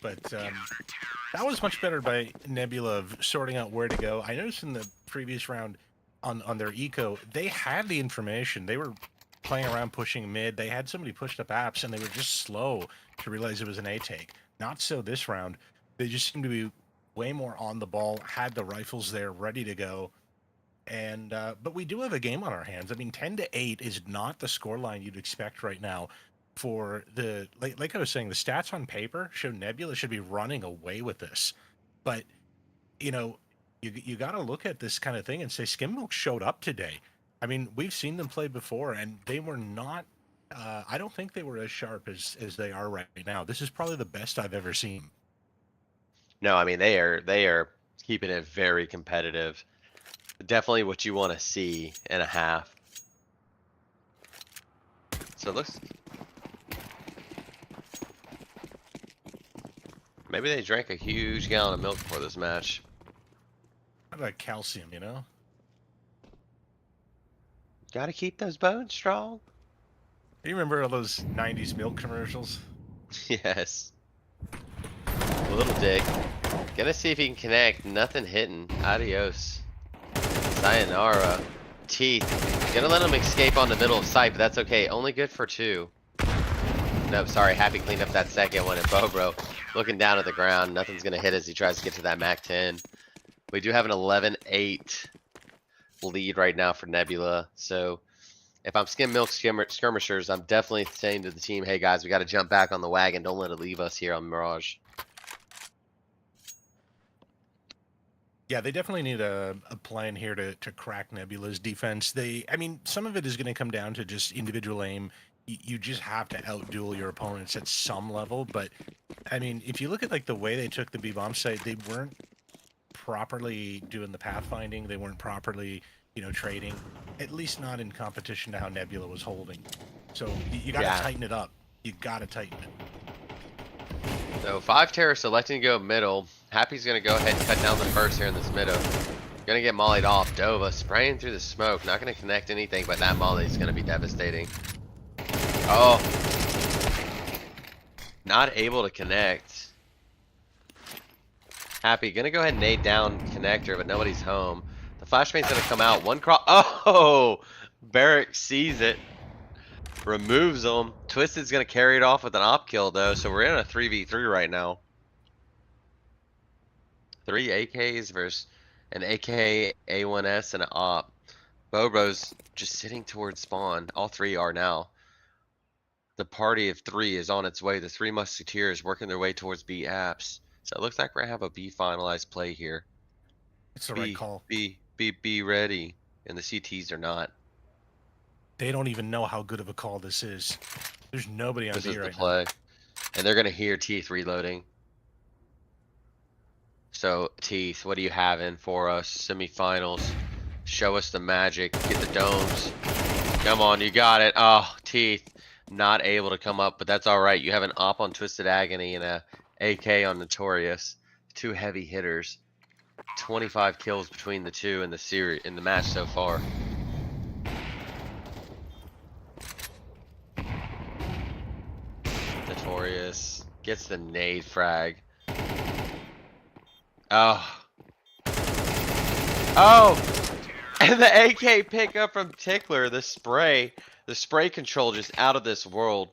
But that was much better by Nebula of sorting out where to go. I noticed in the previous round on their eco, they had the information. They were playing around pushing mid. They had somebody pushed up apps, and they were just slow to realize it was an A take. Not so this round. They just seemed to be way more on the ball, had the rifles there ready to go. And but we do have a game on our hands. I mean, 10-8 is not the scoreline you'd expect right now. For the like I was saying, the stats on paper show Nebula should be running away with this, but you know, you got to look at this kind of thing and say Skim showed up today. I mean, we've seen them play before, and they were not. I don't think they were as sharp as they are right now. This is probably the best I've ever seen. No, I mean they are keeping it very competitive. Definitely what you want to see in a half. So it looks. Maybe they drank a huge gallon of milk before this match. How about calcium, you know? Gotta keep those bones strong. Do you remember all those 90s milk commercials? Yes. A little dick. Gonna see if he can connect. Nothing hitting. Adios. Sayonara. Teeth. Gonna let him escape on the middle of sight, but that's okay. Only good for 2. No, sorry, Happy cleaned up that second one, and Bobro looking down at the ground. Nothing's gonna hit as he tries to get to that MAC 10. We do have an 11-8 lead right now for Nebula. So if I'm Skim Milk Skirmishers, I'm definitely saying to the team, hey guys, we got to jump back on the wagon. Don't let it leave us here on Mirage. Yeah, they definitely need a plan here to crack Nebula's defense. I mean, some of it is going to come down to just individual aim. You just have to outduel your opponents at some level. But I mean, if you look at like the way they took the B bomb site, they weren't properly doing the pathfinding. They weren't properly, trading. At least not in competition to how Nebula was holding. So you got to tighten it up. You got to tighten it. So 5 terrorists electing to go middle. Happy's going to go ahead and cut down the first here in this middle. Going to get mollied off. Dova spraying through the smoke. Not going to connect anything, but that molly is going to be devastating. Oh. Not able to connect. Happy. Going to go ahead and nade down connector, but nobody's home. The flashbane's going to come out. One cross. Oh! Barrick sees it. Removes them. Twisted's going to carry it off with an op kill, though, so we're in a 3v3 right now. 3 AKs versus an AK, A1S, and an op. Bobo's just sitting towards spawn. All 3 are now. The party of 3 is on its way. The 3 musketeers working their way towards B apps. So it looks like we're going to have a B finalized play here. It's the right call. Be ready. And the CTs are not. They don't even know how good of a call this is. There's nobody on B right play. now. And they're going to hear Teeth reloading. So, Teeth, what are you having for us? Semifinals. Show us the magic. Get the domes. Come on, you got it. Oh, Teeth. Not able to come up, but that's alright. You have an op on Twisted Agony and a AK on Notorious. 2 heavy hitters. 25 kills between the 2 in the match so far. Notorious gets the nade frag. Oh. Oh! And the AK pickup from Tickler, the spray control just out of this world.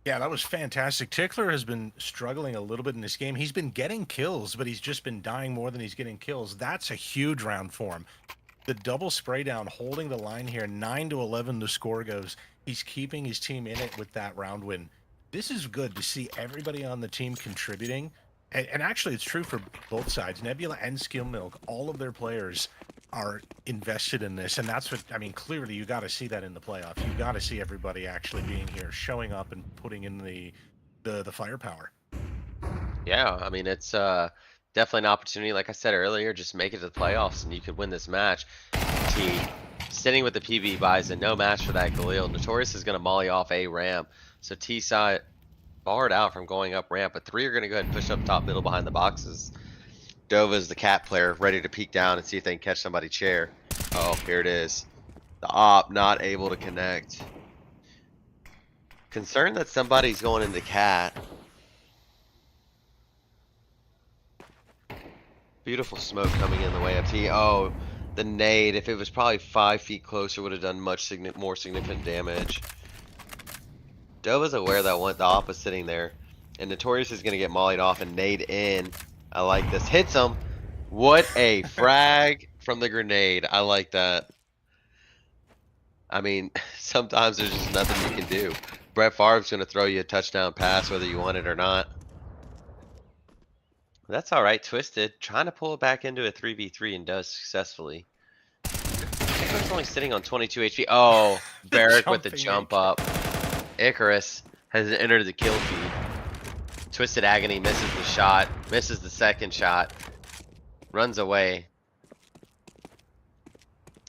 Yeah, that was fantastic. Tickler has been struggling a little bit in this game. He's been getting kills, but he's just been dying more than he's getting kills. That's a huge round for him. The double spray down, holding the line here, 9-11 the score goes. He's keeping his team in it with that round win. This is good to see everybody on the team contributing. And actually, it's true for both sides. Nebula and Skill Milk, all of their players are invested in this. And that's what, I mean, clearly you got to see that in the playoffs. You got to see everybody actually being here, showing up and putting in the firepower. Yeah, I mean, it's definitely an opportunity. Like I said earlier, just make it to the playoffs and you could win this match. T sitting with the PB Bison, no match for that Galil. Notorious is going to molly off a ramp. So T saw it barred out from going up ramp, but 3 are going to go ahead and push up top middle behind the boxes. Dova's the cat player, ready to peek down and see if they can catch somebody chair. Oh, here it is. The op not able to connect. Concerned that somebody's going into cat. Beautiful smoke coming in the way up T. Oh, the nade, if it was probably 5 feet closer, would have done much more significant damage. Dova's aware that the op is sitting there. And Notorious is going to get mollied off and nade in. I like this. Hits him. What a frag from the grenade. I like that. I mean, sometimes there's just nothing you can do. Brett Favre's going to throw you a touchdown pass whether you want it or not. That's alright, Twisted. Trying to pull it back into a 3v3 and does successfully. Tickler's only sitting on 22 HP. Oh, Barrick with the jump up. Icarus has entered the kill feed. Twisted Agony misses the shot, misses the second shot, runs away.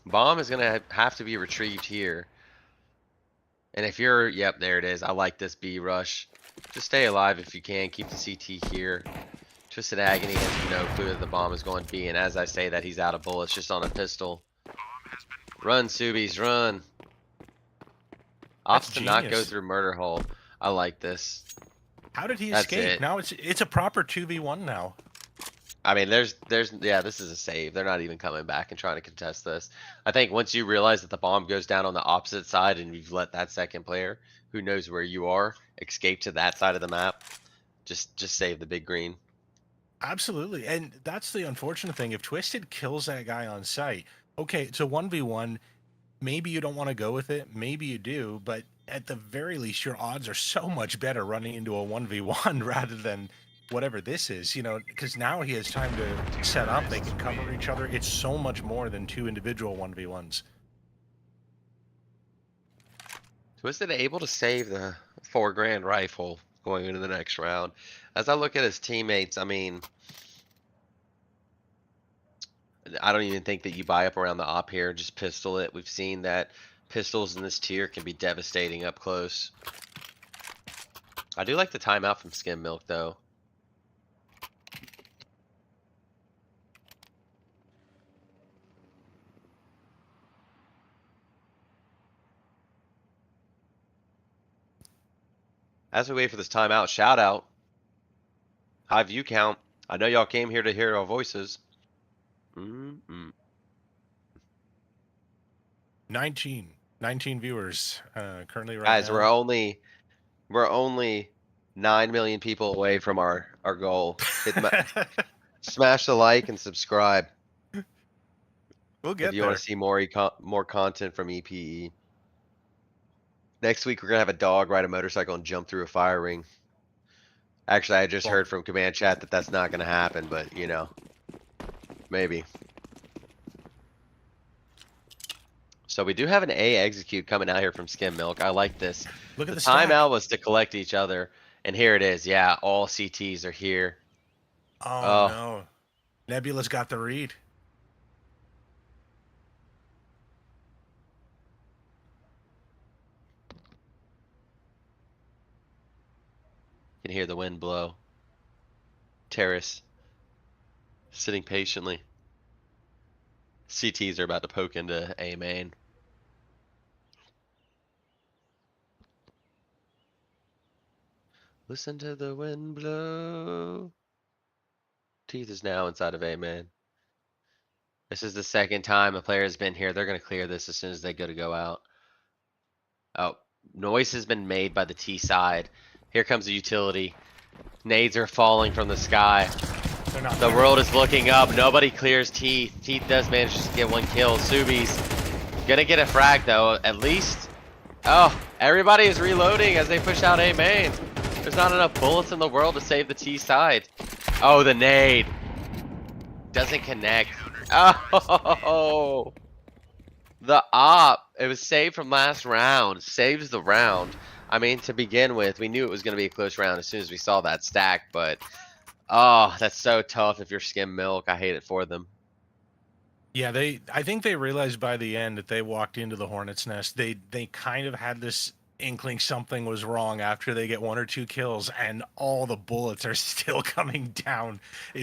Bomb is gonna have to be retrieved here. And if you're, yep, there it is. I like this B rush. Just stay alive if you can. Keep the CT here. Twisted Agony has no clue that the bomb is going B, and as I say that, he's out of bullets, just on a pistol. Run, Subies, run. Opts to not go through murder hole. I like this. How did he escape? Now it's a proper 2v1 now. I mean, yeah, this is a save. They're not even coming back and trying to contest this. I think once you realize that the bomb goes down on the opposite side and you've let that second player, who knows where you are, escape to that side of the map. Just save the big green. Absolutely. And that's the unfortunate thing. If Twisted kills that guy on sight, okay, it's a 1v1. Maybe you don't want to go with it. Maybe you do. But at the very least, your odds are so much better running into a 1v1 rather than whatever this is, because now he has time to set up. They can cover each other. It's so much more than two individual 1v1s. Twisted able to save the 4 grand rifle going into the next round. As I look at his teammates, I mean, I don't even think that you buy up around the op here. Just pistol it. We've seen that pistols in this tier can be devastating up close. I do like the timeout from Skim Milk though. As we wait for this timeout, shout out. High view count. I know y'all came here to hear our voices. 19 viewers currently right Guys, now. we're only 9 million people away from our goal. Smash the like and subscribe. We'll get if you there. want to see more content from EPE. Next week we're gonna have a dog ride a motorcycle and jump through a fire ring. Actually, I just heard from command chat that that's not gonna happen, but maybe. So we do have an A execute coming out here from Skim Milk. I like this. Look at the timeout was to collect each other, and here it is. Yeah, all CTs are here. Oh no, Nebula's got the read. You can hear the wind blow. Terrace sitting patiently. CTs are about to poke into A main. Listen to the wind blow. Teeth is now inside of A main. This is the second time a player has been here. They're going to clear this as soon as they go out. Oh, noise has been made by the T side. Here comes the utility. Nades are falling from the sky. The world is looking up. Nobody clears Teeth. Teeth does manage to get one kill. Subi's gonna get a frag though, at least. Oh, everybody is reloading as they push out A main. There's not enough bullets in the world to save the T side. Oh, the nade. Doesn't connect. Oh, the op. It was saved from last round. Saves the round. I mean, to begin with, we knew it was going to be a close round as soon as we saw that stack, but oh, that's so tough if you're Skim Milk. I hate it for them. Yeah, I think they realized by the end that they walked into the Hornet's Nest. They kind of had this inkling something was wrong after they get 1 or 2 kills, and all the bullets are still coming down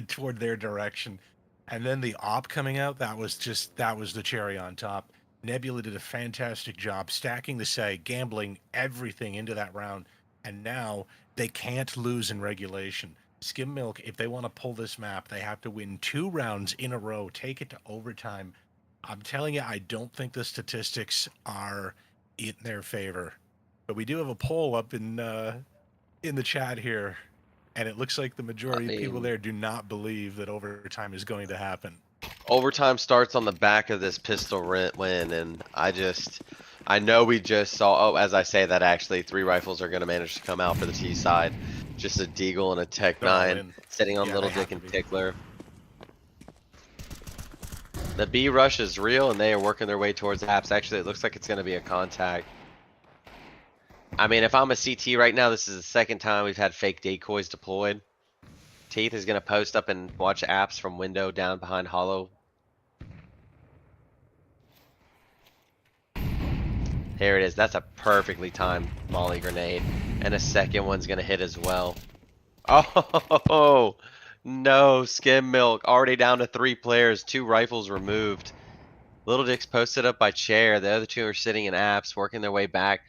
toward their direction. And then the op coming out, that was the cherry on top. Nebula did a fantastic job stacking the site, gambling everything into that round, and now they can't lose in regulation. Skim Milk, if they want to pull this map, they have to win 2 rounds in a row, take it to overtime. I'm telling you, I don't think the statistics are in their favor. But we do have a poll up in the chat here, and it looks like the majority of people there do not believe that overtime is going to happen. Overtime starts on the back of this pistol win, and I know we just saw, as I say that, actually 3 rifles are going to manage to come out for the T side. Just a Deagle and a Tech 9 sitting on Little Dick and Tickler. The B rush is real, and they are working their way towards apps. Actually, it looks like it's going to be a contact. I mean, if I'm a CT right now, this is the second time we've had fake decoys deployed. Teeth is going to post up and watch apps from window down behind hollow. Here it is. That's a perfectly timed molly grenade. And a second one's going to hit as well. Oh, no. Skim Milk already down to 3 players. 2 rifles removed. Little Dick's posted up by chair. The other 2 are sitting in apps, working their way back.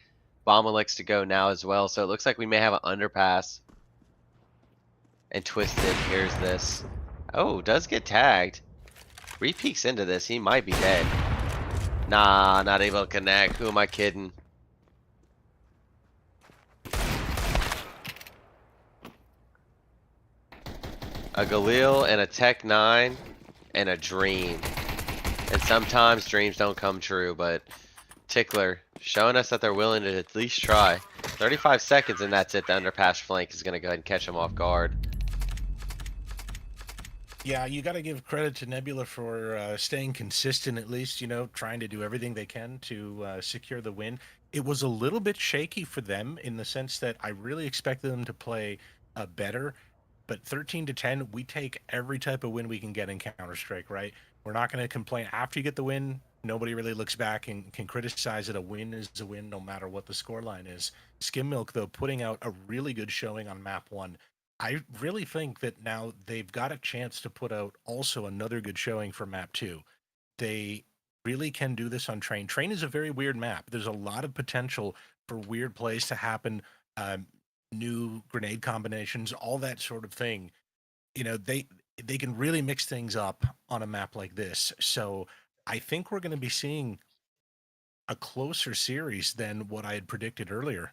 Bomb elects to go now as well. So it looks like we may have an underpass. And Twisted, here's this. Oh, does get tagged. Re-peeks into this. He might be dead. Nah, not able to connect. Who am I kidding? A Galil and a Tech 9 and a Dream. And sometimes dreams don't come true, but Tickler showing us that they're willing to at least try. 35 seconds and that's it. The underpass flank is going to go ahead and catch them off guard. Yeah, you got to give credit to Nebula for staying consistent, at least, trying to do everything they can to secure the win. It was a little bit shaky for them in the sense that I really expected them to play better, but 13 to 10, we take every type of win we can get in Counter-Strike, right? We're not going to complain after you get the win. Nobody really looks back and can criticize it. A win is a win no matter what the scoreline is. Skim Milk, though, putting out a really good showing on map 1. I really think that now they've got a chance to put out also another good showing for map 2. They really can do this on Train. Train is a very weird map. There's a lot of potential for weird plays to happen, new grenade combinations, all that sort of thing. They can really mix things up on a map like this. So I think we're going to be seeing a closer series than what I had predicted earlier.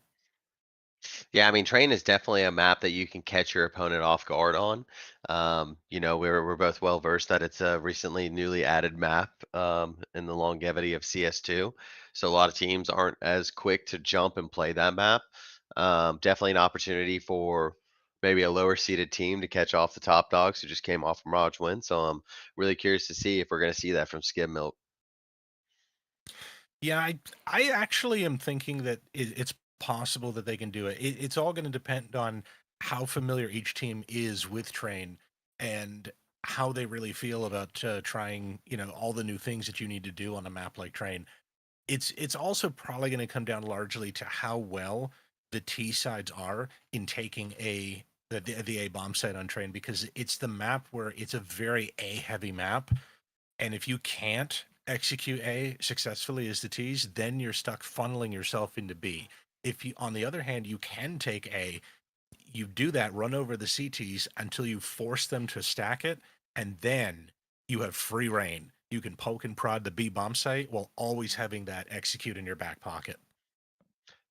Yeah, I mean, Train is definitely a map that you can catch your opponent off guard on. We're both well versed that it's a recently newly added map in the longevity of CS2. So a lot of teams aren't as quick to jump and play that map. Definitely an opportunity for maybe a lower seeded team to catch off the top dogs who just came off a Mirage win. So I'm really curious to see if we're going to see that from Skim Milk. Yeah, I actually am thinking that it's possible that they can do it. It's all going to depend on how familiar each team is with Train and how they really feel about trying, all the new things that you need to do on a map like Train. It's also probably going to come down largely to how well the T sides are in taking the A bomb site on Train, because it's the map where it's a very A heavy map, and if you can't execute A successfully as the T's, then you're stuck funneling yourself into B. If you, on the other hand, you can take A, you do that, run over the CTs until you force them to stack it, and then you have free reign. You can poke and prod the B bomb site while always having that execute in your back pocket.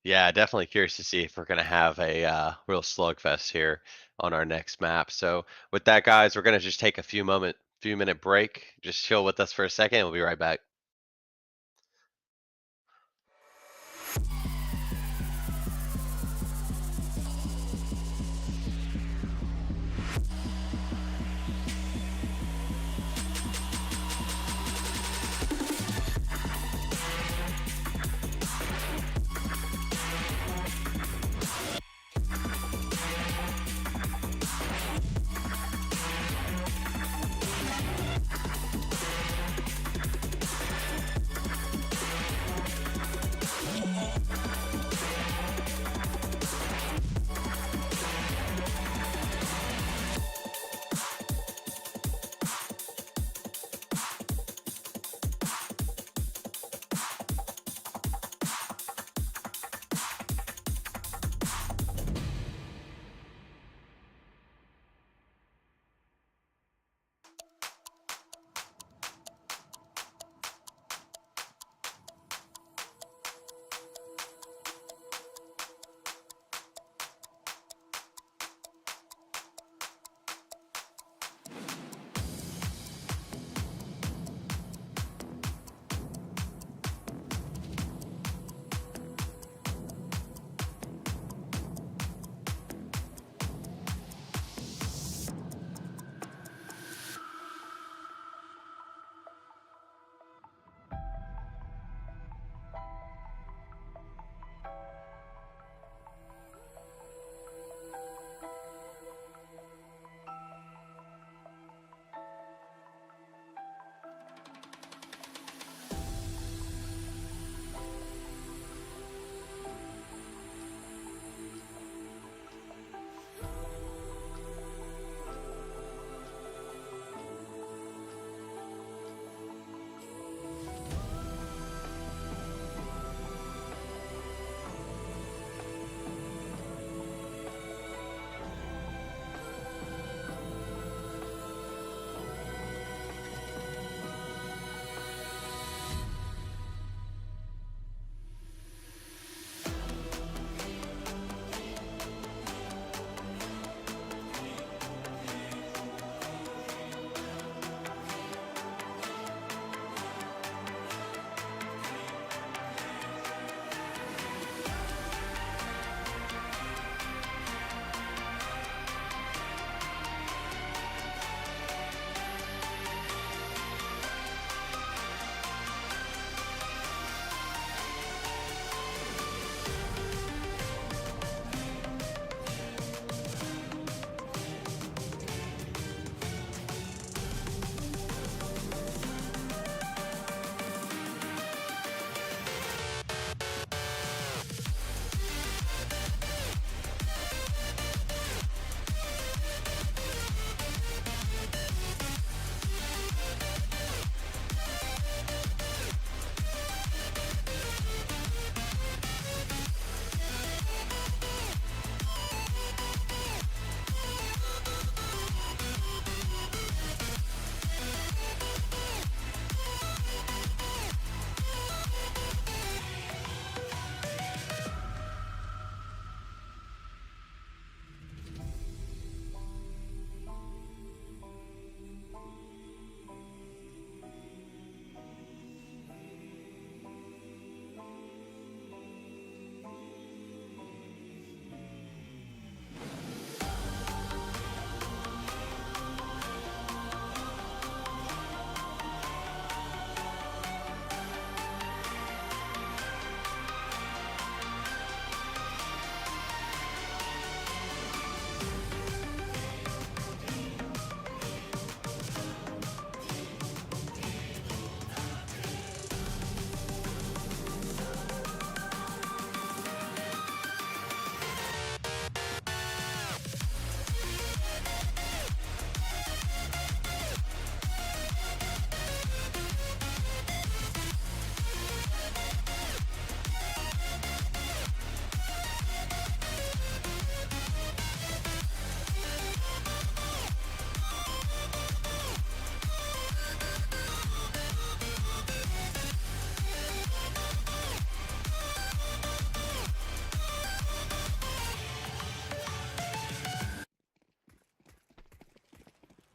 Yeah, definitely curious to see if we're gonna have a real slugfest here on our next map. So with that, guys, we're gonna just take a few minute break. Just chill with us for a second. We'll be right back.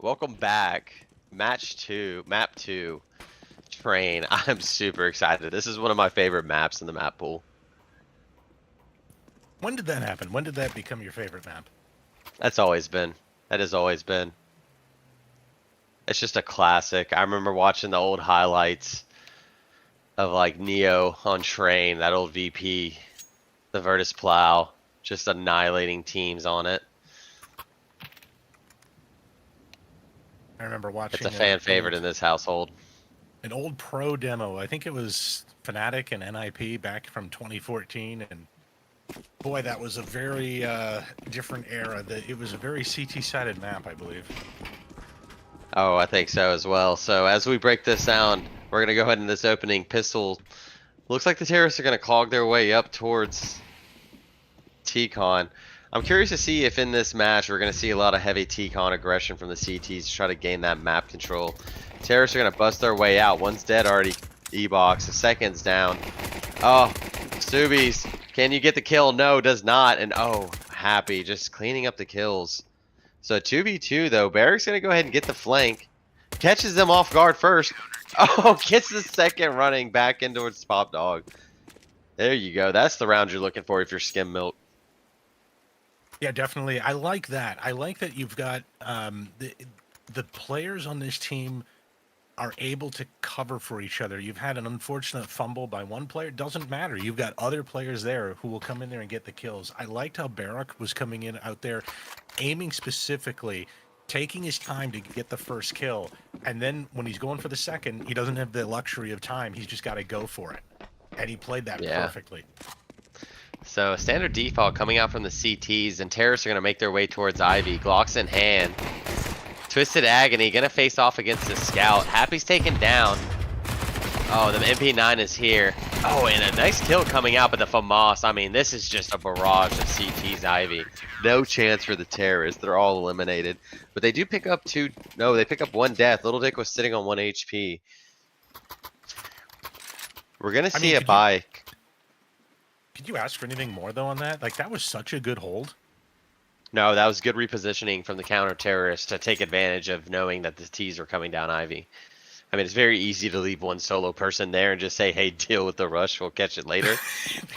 Welcome back. Match 2, map 2, train. I'm super excited. This is one of my favorite maps in the map pool. When did that happen? When did that become your favorite map? That's always been. That has always been. It's just a classic. I remember watching the old highlights of like Neo on train, that old VP, the Virtus Plow, just annihilating teams on it. I remember watching. It's a fan favorite in this household. An old pro demo. I think it was Fnatic and NIP back from 2014, and boy, that was a very different era. It was a very CT-sided map, I believe. Oh, I think so as well. So as we break this down, we're gonna go ahead in this opening pistol. Looks like the terrorists are gonna clog their way up towards T-Con. I'm curious to see if in this match we're going to see a lot of heavy T-Con aggression from the CTs to try to gain that map control. Terrorists are going to bust their way out. One's dead already, E-Box. The second's down. Oh, Subies, can you get the kill? No, does not. And oh, Happy, just cleaning up the kills. So 2v2 though. Barrick's going to go ahead and get the flank. Catches them off guard first. Oh, gets the second running back in towards Pop Dog. There you go. That's the round you're looking for if you're Skim Milk. Yeah, definitely. I like that. I like that you've got the players on this team are able to cover for each other. You've had an unfortunate fumble by one player. It doesn't matter. You've got other players there who will come in there and get the kills. I liked how Barak was coming in out there, aiming specifically, taking his time to get the first kill. And then when he's going for the second, he doesn't have the luxury of time. He's just got to go for it. And he played that perfectly. So a standard default coming out from the CTs, and terrorists are going to make their way towards Ivy. Glocks in hand. Twisted Agony going to face off against the Scout. Happy's taken down. Oh, the MP9 is here. Oh, and a nice kill coming out, but the FAMAS, I mean, this is just a barrage of CT's Ivy. No chance for the terrorists. They're all eliminated. But they do pick up two. No, they pick up one death. Little Dick was sitting on 1 HP. We're going to see a bike. Could you ask for anything more, though, on that? Like, that was such a good hold. No, that was good repositioning from the counter-terrorists to take advantage of knowing that the T's are coming down Ivy. I mean, it's very easy to leave one solo person there and just say, hey, deal with the rush, we'll catch it later.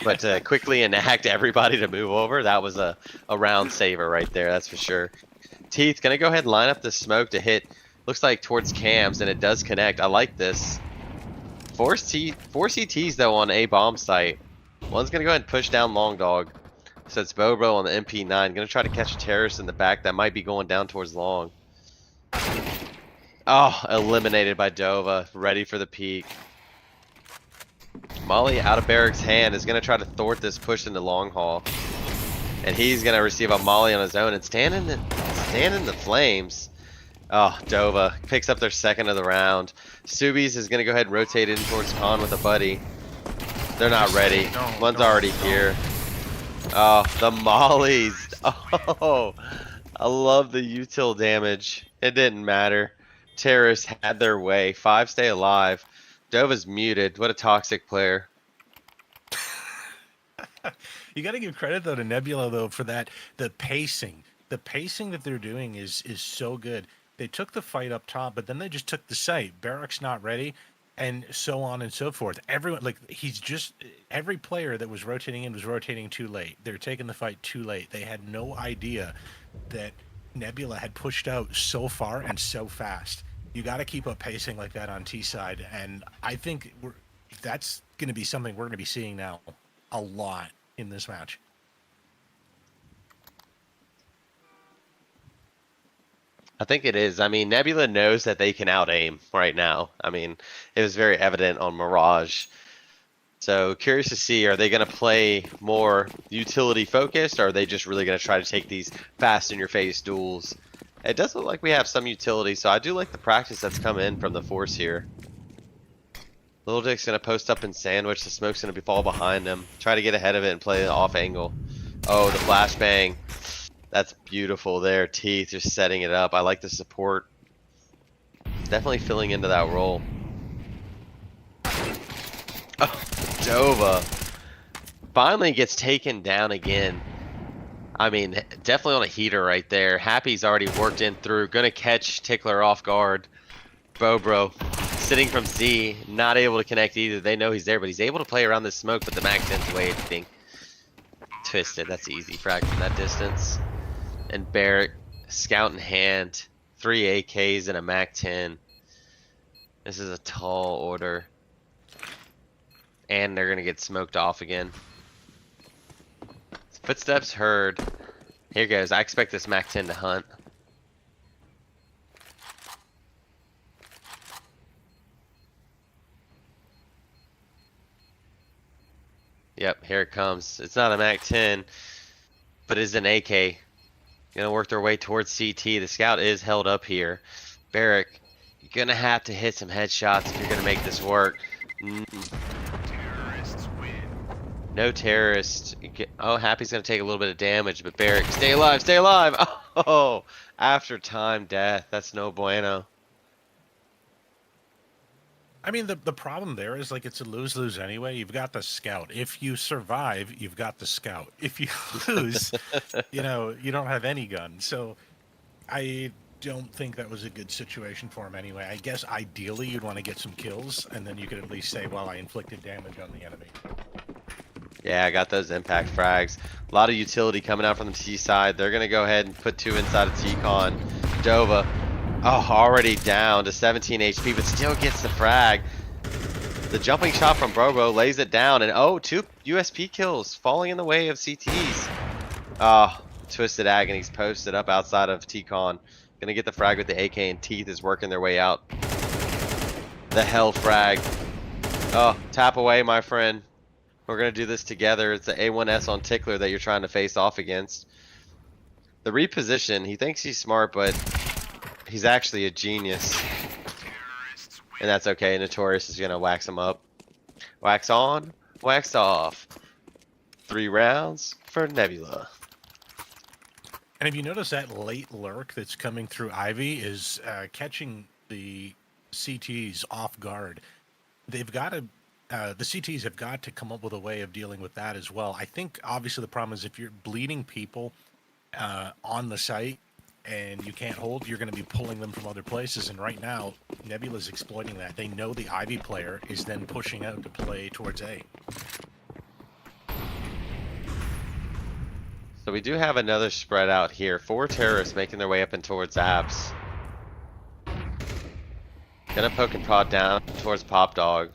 But to quickly enact everybody to move over, that was a round saver right there, that's for sure. Teeth, going to go ahead and line up the smoke to hit, looks like towards cams, and it does connect. I like this. Four CTs, though, on A bomb site. One's going to go ahead and push down Long Dog. So it's Bobo on the MP9. Going to try to catch a terrorist in the back that might be going down towards Long. Oh, eliminated by Dova. Ready for the peak. Molly out of Barrick's hand is going to try to thwart this push into Long Haul. And he's going to receive a Molly on his own and stand in the flames. Oh, Dova picks up their second of the round. Subies is going to go ahead and rotate in towards Khan with a buddy. They're not ready. One's already here. Oh, the mollies. Oh, I love the util damage. It didn't matter. Terrorists had their way. 5 stay alive. Dova's muted. What a toxic player. You got to give credit, though, to Nebula, though, for that. The pacing. The pacing that they're doing is so good. They took the fight up top, but then they just took the site. Barrack's not ready. And so on and so forth. Everyone, like, every player that was rotating in was rotating too late. They're taking the fight too late. They had no idea that Nebula had pushed out so far and so fast. You got to keep up pacing like that on T side. And I think that's going to be something we're going to be seeing now a lot in this match. I think it is. I mean, Nebula knows that they can out-aim right now. I mean, it was very evident on Mirage. So, curious to see, are they going to play more utility-focused, or are they just really going to try to take these fast-in-your-face duels? It does look like we have some utility, so I do like the practice that's come in from the Force here. Little Dick's going to post up and sandwich. The smoke's going to fall behind him. Try to get ahead of it and play it off angle. Oh, the flashbang. That's beautiful there. Teeth just setting it up. I like the support. Definitely filling into that role. Oh, Dova finally gets taken down again. I mean, definitely on a heater right there. Happy's already worked in through. Gonna catch Tickler off guard. Bobro sitting from Z, not able to connect either. They know he's there, but he's able to play around the smoke, but the Mac 10's waiting. Twisted, that's easy frag from that distance. And Barrett, scout in hand, 3 AKs and a Mac 10. This is a tall order. And they're gonna get smoked off again. Footsteps heard. Here goes. I expect this Mac 10 to hunt. Yep, here it comes. It's not a Mac 10, but it's an AK. Gonna work their way towards CT. The scout is held up here. Barrick, you're gonna have to hit some headshots if you're gonna make this work. No terrorist. Oh, Happy's gonna take a little bit of damage, but Barrick, stay alive, stay alive! Oh, after time death. That's no bueno. I mean, the problem there is like it's a lose-lose anyway. You've got the scout. If you survive, you've got the scout. If you lose, you know, you don't have any gun. So I don't think that was a good situation for him anyway. I guess ideally you'd want to get some kills, and then you could at least say, well, I inflicted damage on the enemy. Yeah, I got those impact frags. A lot of utility coming out from the T side. They're gonna go ahead and put 2 inside of T-Con. Dova. Oh, already down to 17 HP, but still gets the frag. The jumping shot from Brobo lays it down, and oh, 2 USP kills falling in the way of CTs. Oh, Twisted Agony's posted up outside of T-Con. Gonna get the frag with the AK, and Teeth is working their way out. The hell frag. Oh, tap away, my friend. We're gonna do this together. It's the A1S on Tickler that you're trying to face off against. The reposition, he thinks he's smart, but he's actually a genius. And that's okay. Notorious is gonna wax him up. Wax on, wax off. 3 rounds for Nebula. And if you notice that late lurk that's coming through Ivy is catching the CTs off guard. They've got to, the CTs have got to come up with a way of dealing with that as well. I think obviously the problem is if you're bleeding people on the site and you can't hold, you're going to be pulling them from other places. And right now, Nebula's exploiting that. They know the Ivy player is then pushing out to play towards A. So we do have another spread out here. 4 terrorists making their way up and towards apps. Gonna poke and prod down towards Pop Dog.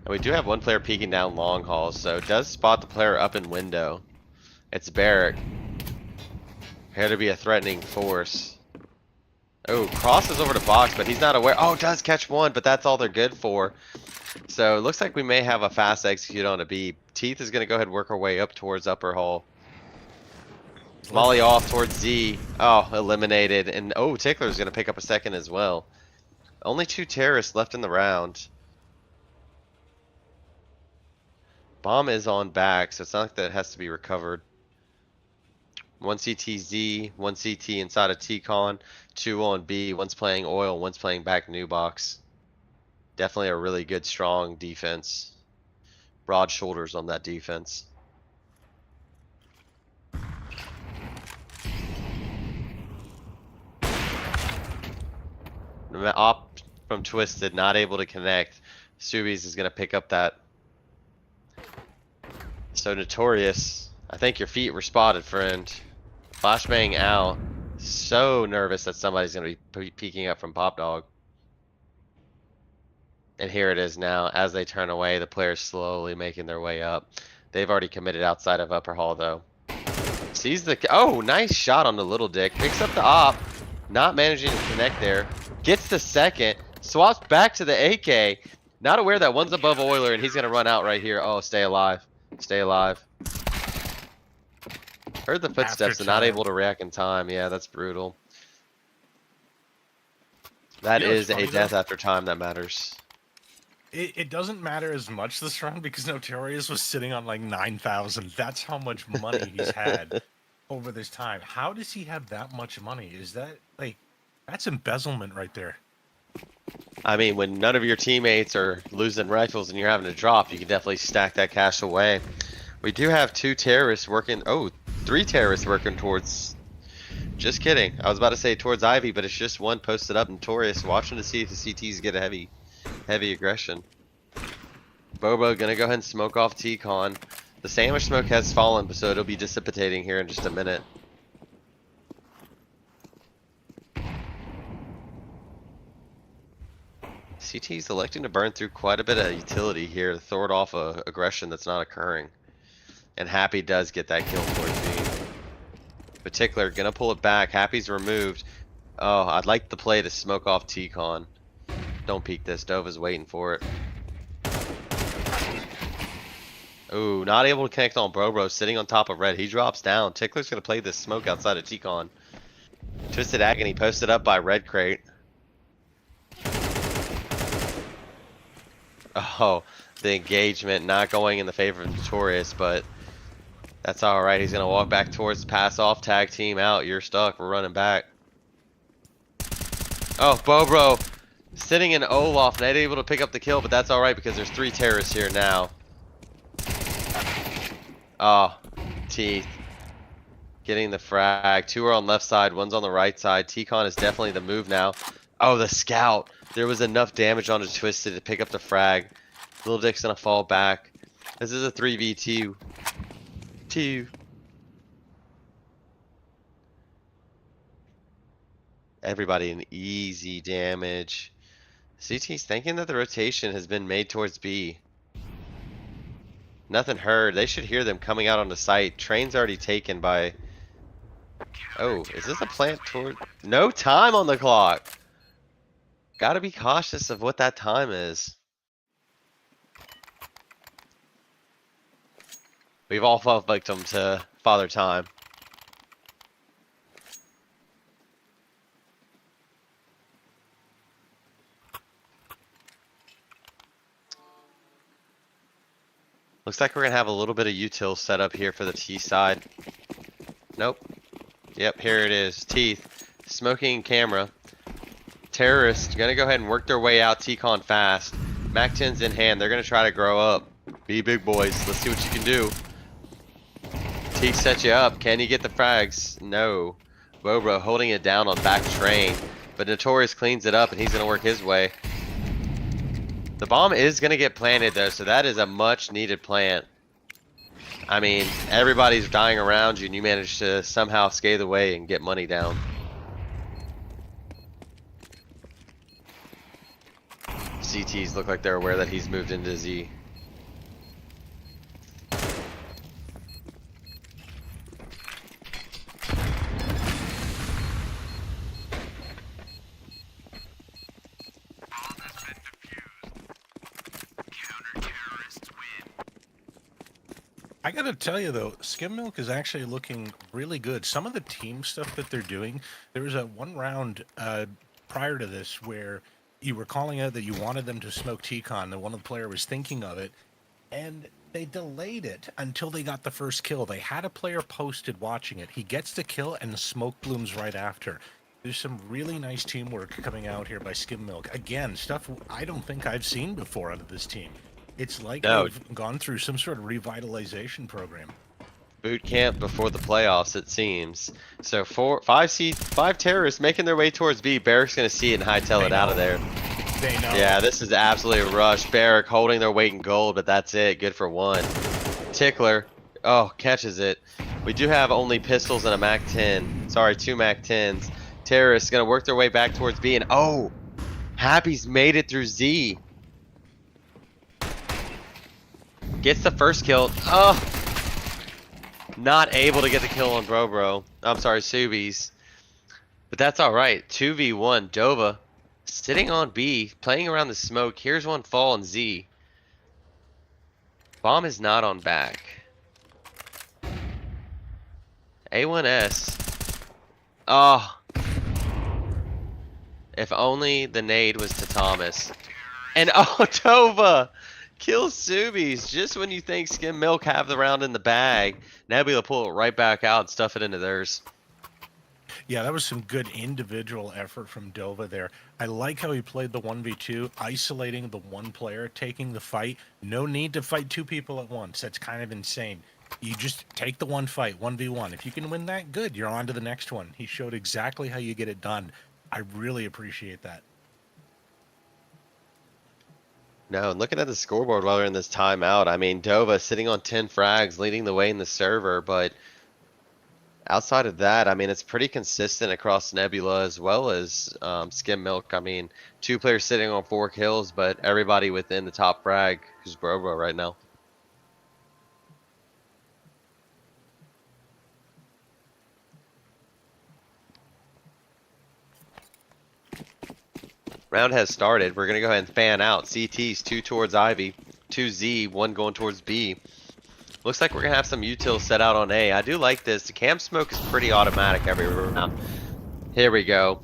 And we do have 1 player peeking down long haul, so it does spot the player up in window. It's Barrick. Here to be a threatening force. Oh, crosses over to box, but he's not aware. Oh, does catch 1, but that's all they're good for. So it looks like we may have a fast execute on a B. Teeth is going to go ahead and work our way up towards upper hall. Molly off towards Z. Oh, eliminated. And oh, Tickler is going to pick up a second as well. Only 2 terrorists left in the round. Bomb is on back, so it's not like that has to be recovered. 1 CT Z, 1 CT inside of T-Con, 2 on B. One's playing oil, one's playing back new box. Definitely a really good, strong defense. Broad shoulders on that defense. Op from Twisted, not able to connect. Subies is going to pick up that. So Notorious, I think your feet were spotted, friend. Flashbang out. So nervous that somebody's going to be peeking up from Pop Dog. And here it is now. As they turn away, the players slowly making their way up. They've already committed outside of upper hall, though. Sees the... Oh, nice shot on the little dick. Picks up the op. Not managing to connect there. Gets the second. Swaps back to the AK. Not aware that one's above Oiler, and he's going to run out right here. Oh, stay alive. Stay alive. Heard the footsteps and not able to react in time. Yeah, that's brutal. That is a death after time that matters. It doesn't matter as much this round because Notorious was sitting on like 9,000. That's how much money he's had over this time. How does he have that much money? Is that like, that's embezzlement right there. I mean, when none of your teammates are losing rifles and you're having to drop, you can definitely stack that cash away. We do have 2 terrorists working. Oh, 3 terrorists working towards. Just kidding. I was about to say towards Ivy, but it's just one posted up notorious, watching to see if the CTs get a heavy aggression. Bobo gonna go ahead and smoke off T-Con. The sandwich smoke has fallen, so it'll be dissipating here in just a minute. CT's electing to burn through quite a bit of utility here to throw it off a aggression that's not occurring. And Happy does get that kill towards me. Particular, gonna pull it back. Happy's removed. Oh, I'd like the play to smoke off T-Con. Don't peek this. Dova's waiting for it. Ooh, not able to connect on Bro sitting on top of red. He drops down. Tickler's gonna play this smoke outside of T-Con. Twisted Agony posted up by red crate. Oh, the engagement not going in the favor of Notorious, but that's alright. He's gonna walk back towards the pass off. Tag team out. You're stuck. We're running back. Oh, Bobro sitting in Olaf, not able to pick up the kill, but that's alright because there's 3 terrorists here now. Oh, teeth. Getting the frag. 2 are on left side, 1's on the right side. T-Con is definitely the move now. Oh, the scout. There was enough damage on the Twisted to pick up the frag. Little Dick's gonna fall back. This is a 3v2. Everybody in easy damage. CT's thinking that the rotation has been made towards B. Nothing heard. They should hear them coming out on the site. Train's already taken by... Oh, is this a plant toward... No time on the clock! Gotta be cautious of what that time is. We've all fallen victim to Father Time. Looks like we're gonna have a little bit of util set up here for the T side. Nope. Yep, here it is. Teeth. Smoking camera. Terrorists gonna go ahead and work their way out T-Con fast. Mac 10's in hand. They're gonna try to grow up. Be big boys. Let's see what you can do. T set you up. Can you get the frags? No. Bobro holding it down on back train. But Notorious cleans it up and he's gonna work his way. The bomb is gonna get planted though, so that is a much needed plant. I mean, everybody's dying around you and you manage to somehow scathe away and get money down. CTs look like they're aware that he's moved into Z. I gotta tell you though, Skim Milk is actually looking really good. Some of the team stuff that they're doing, there was a one round prior to this where you were calling out that you wanted them to smoke T-Con, and one of the player was thinking of it, and they delayed it until they got the first kill. They had a player posted watching it. He gets the kill and the smoke blooms right after. There's some really nice teamwork coming out here by Skim Milk. Again, stuff I don't think I've seen before out of this team. It's like they've gone through some sort of revitalization program. Boot camp before the playoffs, it seems. So 5 terrorists making their way towards B. Barrick's gonna see it and hightail it out of there. They know. Yeah, this is absolutely a rush. Barrick holding their weight in gold, but that's it. Good for 1. Tickler, oh, catches it. We do have only pistols and a Mac 10. Sorry, 2 Mac 10s. Terrorists gonna work their way back towards B, and oh, Happy's made it through Z. Gets the first kill. Oh, not able to get the kill on Bro. I'm sorry, Subies. But that's alright. 2v1. Dova sitting on B, playing around the smoke. Here's one fall on Z. Bomb is not on back. A1S. Oh. If only the nade was to Thomas. And oh, Dova kills Subies just when you think Skim Milk have the round in the bag. Nebula pull it right back out and stuff it into theirs. Yeah, that was some good individual effort from Dova there. I like how he played the 1v2, isolating the one player, taking the fight. No need to fight two people at once. That's kind of insane. You just take the one fight, 1v1. If you can win that, good. You're on to the next one. He showed exactly how you get it done. I really appreciate that. No, and looking at the scoreboard while we're in this timeout, I mean, Dova sitting on 10 frags, leading the way in the server, but outside of that, I mean, it's pretty consistent across Nebula as well as Skim Milk. I mean, two players sitting on 4 kills, but everybody within the top frag is Bro right now. Round has started. We're going to go ahead and fan out. CT's 2 towards Ivy, 2 Z, 1 going towards B. Looks like we're going to have some util set out on A. I do like this. The cam smoke is pretty automatic every round. Here we go.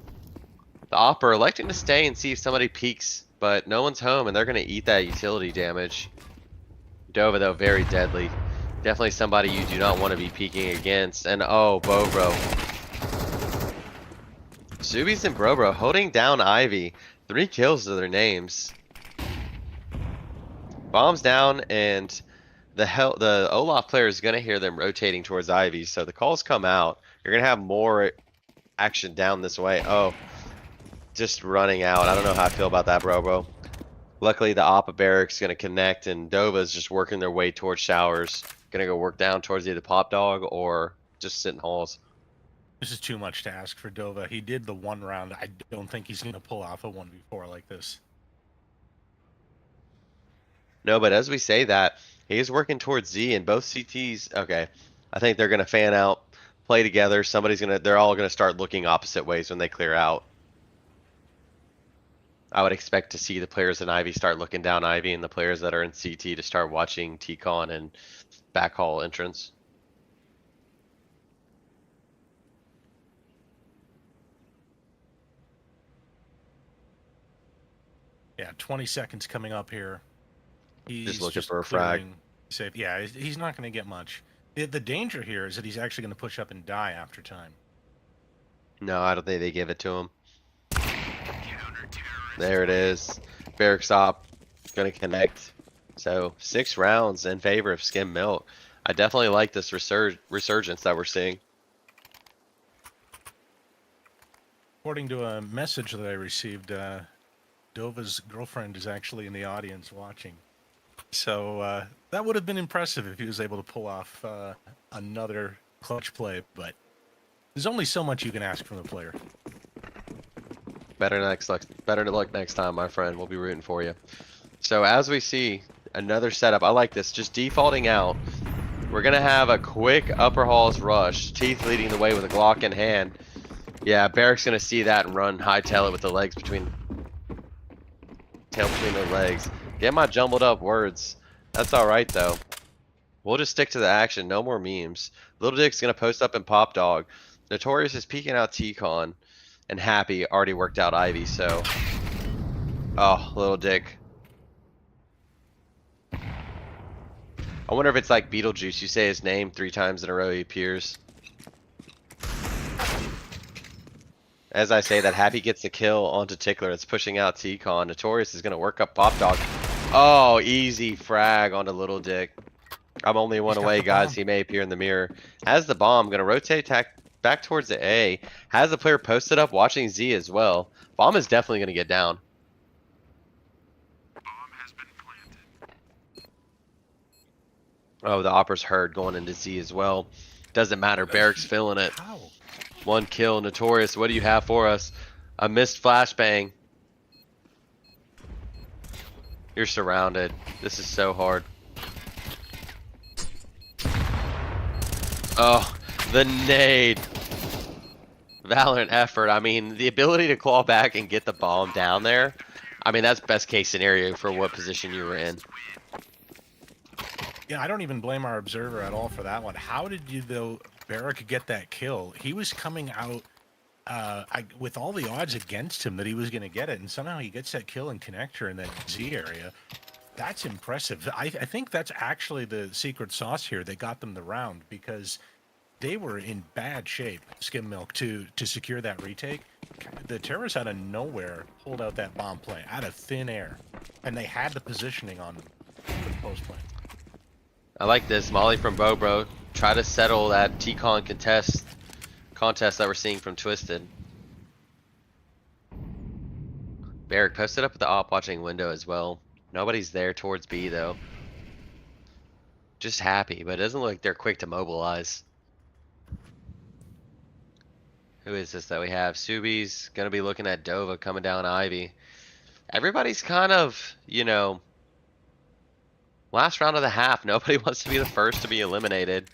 The Op are electing to stay and see if somebody peeks, but no one's home and they're going to eat that utility damage. Dova, though, very deadly. Definitely somebody you do not want to be peeking against. And oh, Bobro. Subies and Brobro holding down Ivy. 3 kills to their names. Bombs down, and the Olaf player is going to hear them rotating towards Ivy, so the calls come out. You're going to have more action down this way. Oh, just running out. I don't know how I feel about that, bro. Luckily, the Oppa barracks going to connect, and Dova's just working their way towards showers. Going to go work down towards either Pop Dog or just sit in halls. This is too much to ask for Dova. He did the one round. I don't think he's going to pull off a 1v4 like this. No, but as we say that, he is working towards Z, and both CTs, okay, I think they're going to fan out, play together. They're all going to start looking opposite ways when they clear out. I would expect to see the players in Ivy start looking down Ivy, and the players that are in CT to start watching T-Con and backhaul entrance. Yeah, 20 seconds coming up here. He's just looking for a frag. Safe. Yeah, he's not going to get much. The danger here is that he's actually going to push up and die after time. No, I don't think they give it to him. There it is. Barracks Op going to connect. So 6 rounds in favor of Skim Milk. I definitely like this resurgence that we're seeing. According to a message that I received, Dova's girlfriend is actually in the audience watching. So that would have been impressive if he was able to pull off another clutch play, but there's only so much you can ask from the player. Better luck next time, my friend. We'll be rooting for you. So as we see, another setup. I like this. Just defaulting out. We're going to have a quick upper halls rush. Teeth leading the way with a Glock in hand. Yeah, Barrick's going to see that and run hightail it with the legs between the legs. Get my jumbled up words. That's alright though. We'll just stick to the action. No more memes. Little Dick's going to post up in Pop Dog. Notorious is peeking out T-Con. And Happy already worked out Ivy, so. Oh, Little Dick. I wonder if it's like Beetlejuice. You say his name 3 times in a row, he appears. As I say that, Happy gets the kill onto Tickler. It's pushing out T-Con. Notorious is going to work up Pop Dog. Oh, easy frag onto Little Dick. I'm only one away, guys. He may appear in the mirror. Has the bomb. Going to rotate back towards the A. Has the player posted up watching Z as well. Bomb is definitely going to get down. Bomb has been planted. Oh, the Opper's heard going into Z as well. Doesn't matter. Barrick's feeling it. How? 1 kill. Notorious, what do you have for us? A missed flashbang. You're surrounded. This is so hard. Oh, the nade. Valiant effort. I mean, the ability to claw back and get the bomb down there. I mean, that's best case scenario for what position you were in. Yeah, I don't even blame our observer at all for that one. How did you, though, Barrick get that kill? He was coming out with all the odds against him that he was going to get it, and somehow he gets that kill and connector in that Z area. That's impressive. I think that's actually the secret sauce here that got them the round, because they were in bad shape, Skim Milk, to secure that retake. The terrorists out of nowhere pulled out that bomb play out of thin air, and they had the positioning on them for the post play. I like this. Molly from Bobro. Try to settle that T-Con contest that we're seeing from Twisted. Barrick posted up at the op watching window as well. Nobody's there towards B though. Just happy, but it doesn't look like they're quick to mobilize. Who is this that we have? Subi's gonna be looking at Dova coming down Ivy. Everybody's kind of, you know, last round of the half. Nobody wants to be the first to be eliminated.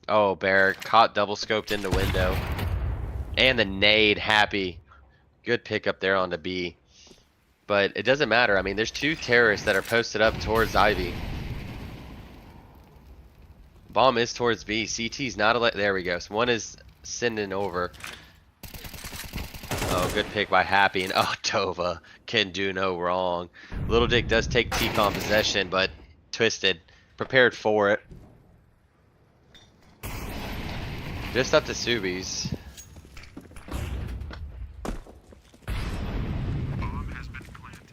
Oh, Barrick caught double scoped into window. And the nade, happy. Good pickup there on the B. But it doesn't matter. I mean, there's 2 terrorists that are posted up towards Ivy. Bomb is towards B. CT's not a there we go. So one is sending over. Oh, good pick by Happy. And oh, Tova can do no wrong. Little Dick does take T-Con possession, but Twisted prepared for it. Just up to Subies. Bomb has been planted.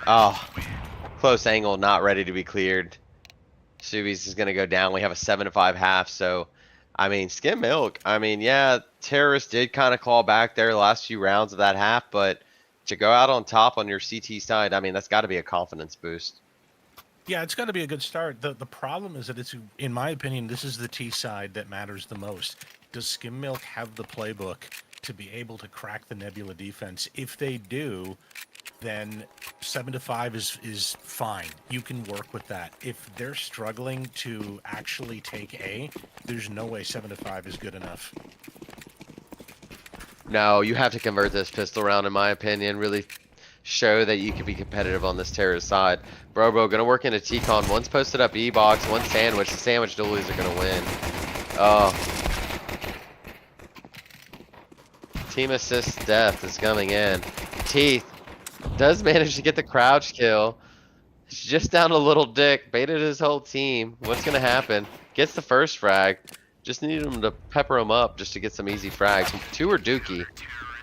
Oh, close angle, not ready to be cleared. Subies is going to go down. We have a 7-5 half, so, I mean, Skim Milk. I mean, yeah, Terrorists did kind of claw back there the last few rounds of that half, but to go out on top on your CT side, I mean, that's got to be a confidence boost. Yeah, it's got to be a good start. The problem is that it's, in my opinion, this is the T side that matters the most. Does Skim Milk have the playbook to be able to crack the Nebula defense? If they do, then 7-5 is fine. You can work with that. If they're struggling to actually take A, there's no way 7-5 is good enough. No, you have to convert this pistol round, in my opinion. Really show that you can be competitive on this terrorist side. Bro, gonna work into T-Con. One's posted up E-box, one sandwich. The sandwich dualies are gonna win. Oh. Team assist death is coming in. Teeth does manage to get the crouch kill. He's just down a little dick. Baited his whole team. What's gonna happen? Gets the first frag. Just need him to pepper him up just to get some easy frags. 2 are Dookie.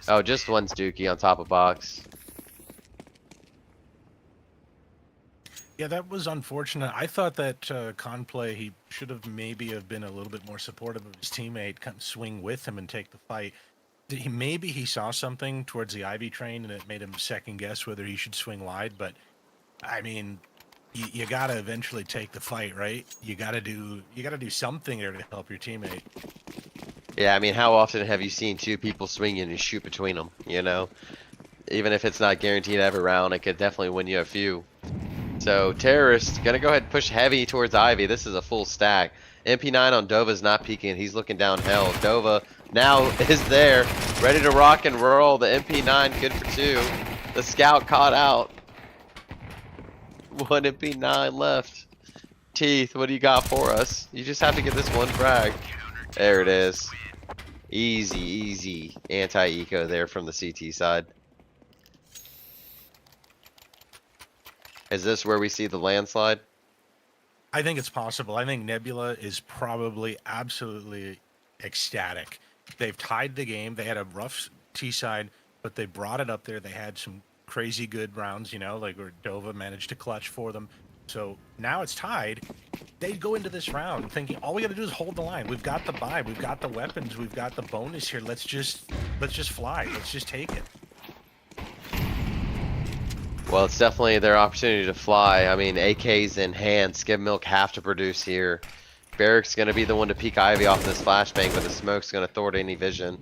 Oh, just one's Dookie on top of box. Yeah, that was unfortunate. I thought that Conplay, he should have maybe have been a little bit more supportive of his teammate, kind of swing with him and take the fight. Maybe he saw something towards the Ivy train and it made him second guess whether he should swing wide. But I mean, you gotta eventually take the fight, right? You gotta do something there to help your teammate. Yeah, I mean, how often have you seen 2 people swing and you shoot between them? You know, even if it's not guaranteed every round, it could definitely win you a few. So Terrorist gonna go ahead and push heavy towards Ivy. This is a full stack. MP9 on Dova's not peeking. He's looking down hell. Dova now is there, ready to rock and roll. The MP9 good for 2. The scout caught out. 1 MP9 left. Teeth, what do you got for us? You just have to get this one frag. There it is. Easy anti-eco there from the CT side. Is this where we see the landslide? I think it's possible. I think Nebula is probably absolutely ecstatic. They've tied the game. They had a rough T side, but they brought it up there. They had some crazy good rounds, you know, like where Dova managed to clutch for them. So now it's tied. They go into this round thinking all we got to do is hold the line. We've got the buy. We've got the weapons. We've got the bonus here. Let's just fly. Let's just take it. Well, it's definitely their opportunity to fly. I mean, AK's in hand. Skim Milk have to produce here. Barrick's going to be the one to peek Ivy off this flashbang, but the smoke's going to thwart any vision.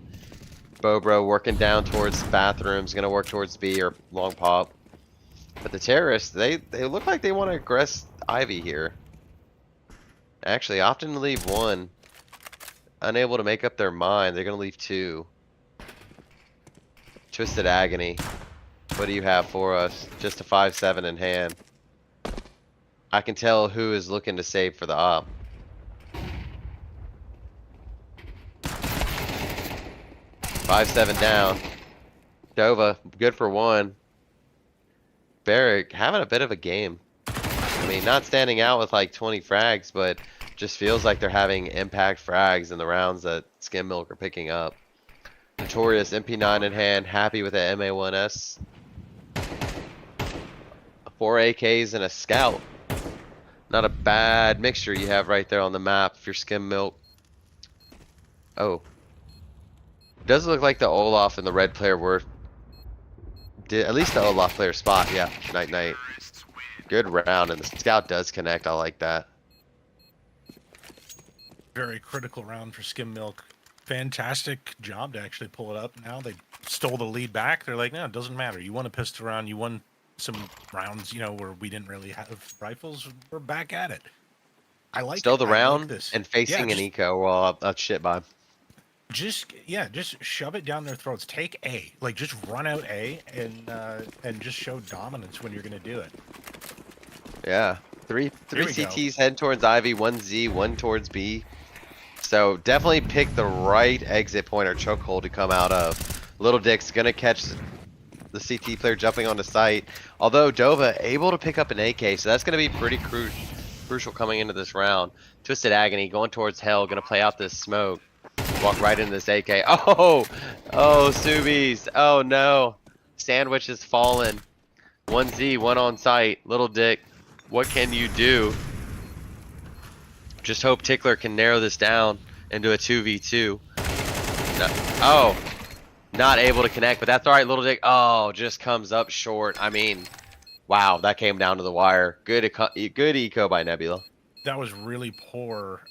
Bobro working down towards the bathrooms, going to work towards B or long pop. But the terrorists, they look like they want to aggress Ivy here. Actually, often leave 1. Unable to make up their mind, they're going to leave 2. Twisted Agony. What do you have for us? Just a 5-7 in hand. I can tell who is looking to save for the op. Five, 7 down. Dova, good for 1. Barrick having a bit of a game. I mean, not standing out with like 20 frags, but just feels like they're having impact frags in the rounds that Skim Milk are picking up. Notorious MP9 in hand, happy with the MA1S. 4 AKs and a scout. Not a bad mixture you have right there on the map if you're Skim Milk. Oh. Does look like the Olaf and the red player were... at least the Olaf player spot, yeah. Night night. Good round, and the scout does connect. I like that. Very critical round for Skim Milk. Fantastic job to actually pull it up. Now they stole the lead back. They're like, no, it doesn't matter. You won a pistol round. You won some rounds, you know, where we didn't really have rifles. We're back at it. I like Still it. the I like round this. and facing an eco. Well, I'll shit by. Just shove it down their throats. Take A, like just run out A and just show dominance when you're gonna do it. Yeah, three Here we CTs head towards Ivy, one Z, one towards B. So definitely pick the right exit point or chokehold to come out of. Little Dick's gonna catch the CT player jumping onto site. Although Dova able to pick up an AK, so that's gonna be pretty crucial coming into this round. Twisted Agony going towards Hell, gonna play out this smoke. Walk right into this AK. Oh, Subies. Oh no. Sandwich has fallen. 1Z, one on site. Little Dick, what can you do? Just hope Tickler can narrow this down into a 2v2. No, not able to connect, but that's alright, Little Dick. Oh, just comes up short. I mean, wow, that came down to the wire. Good eco by Nebula. That was really poor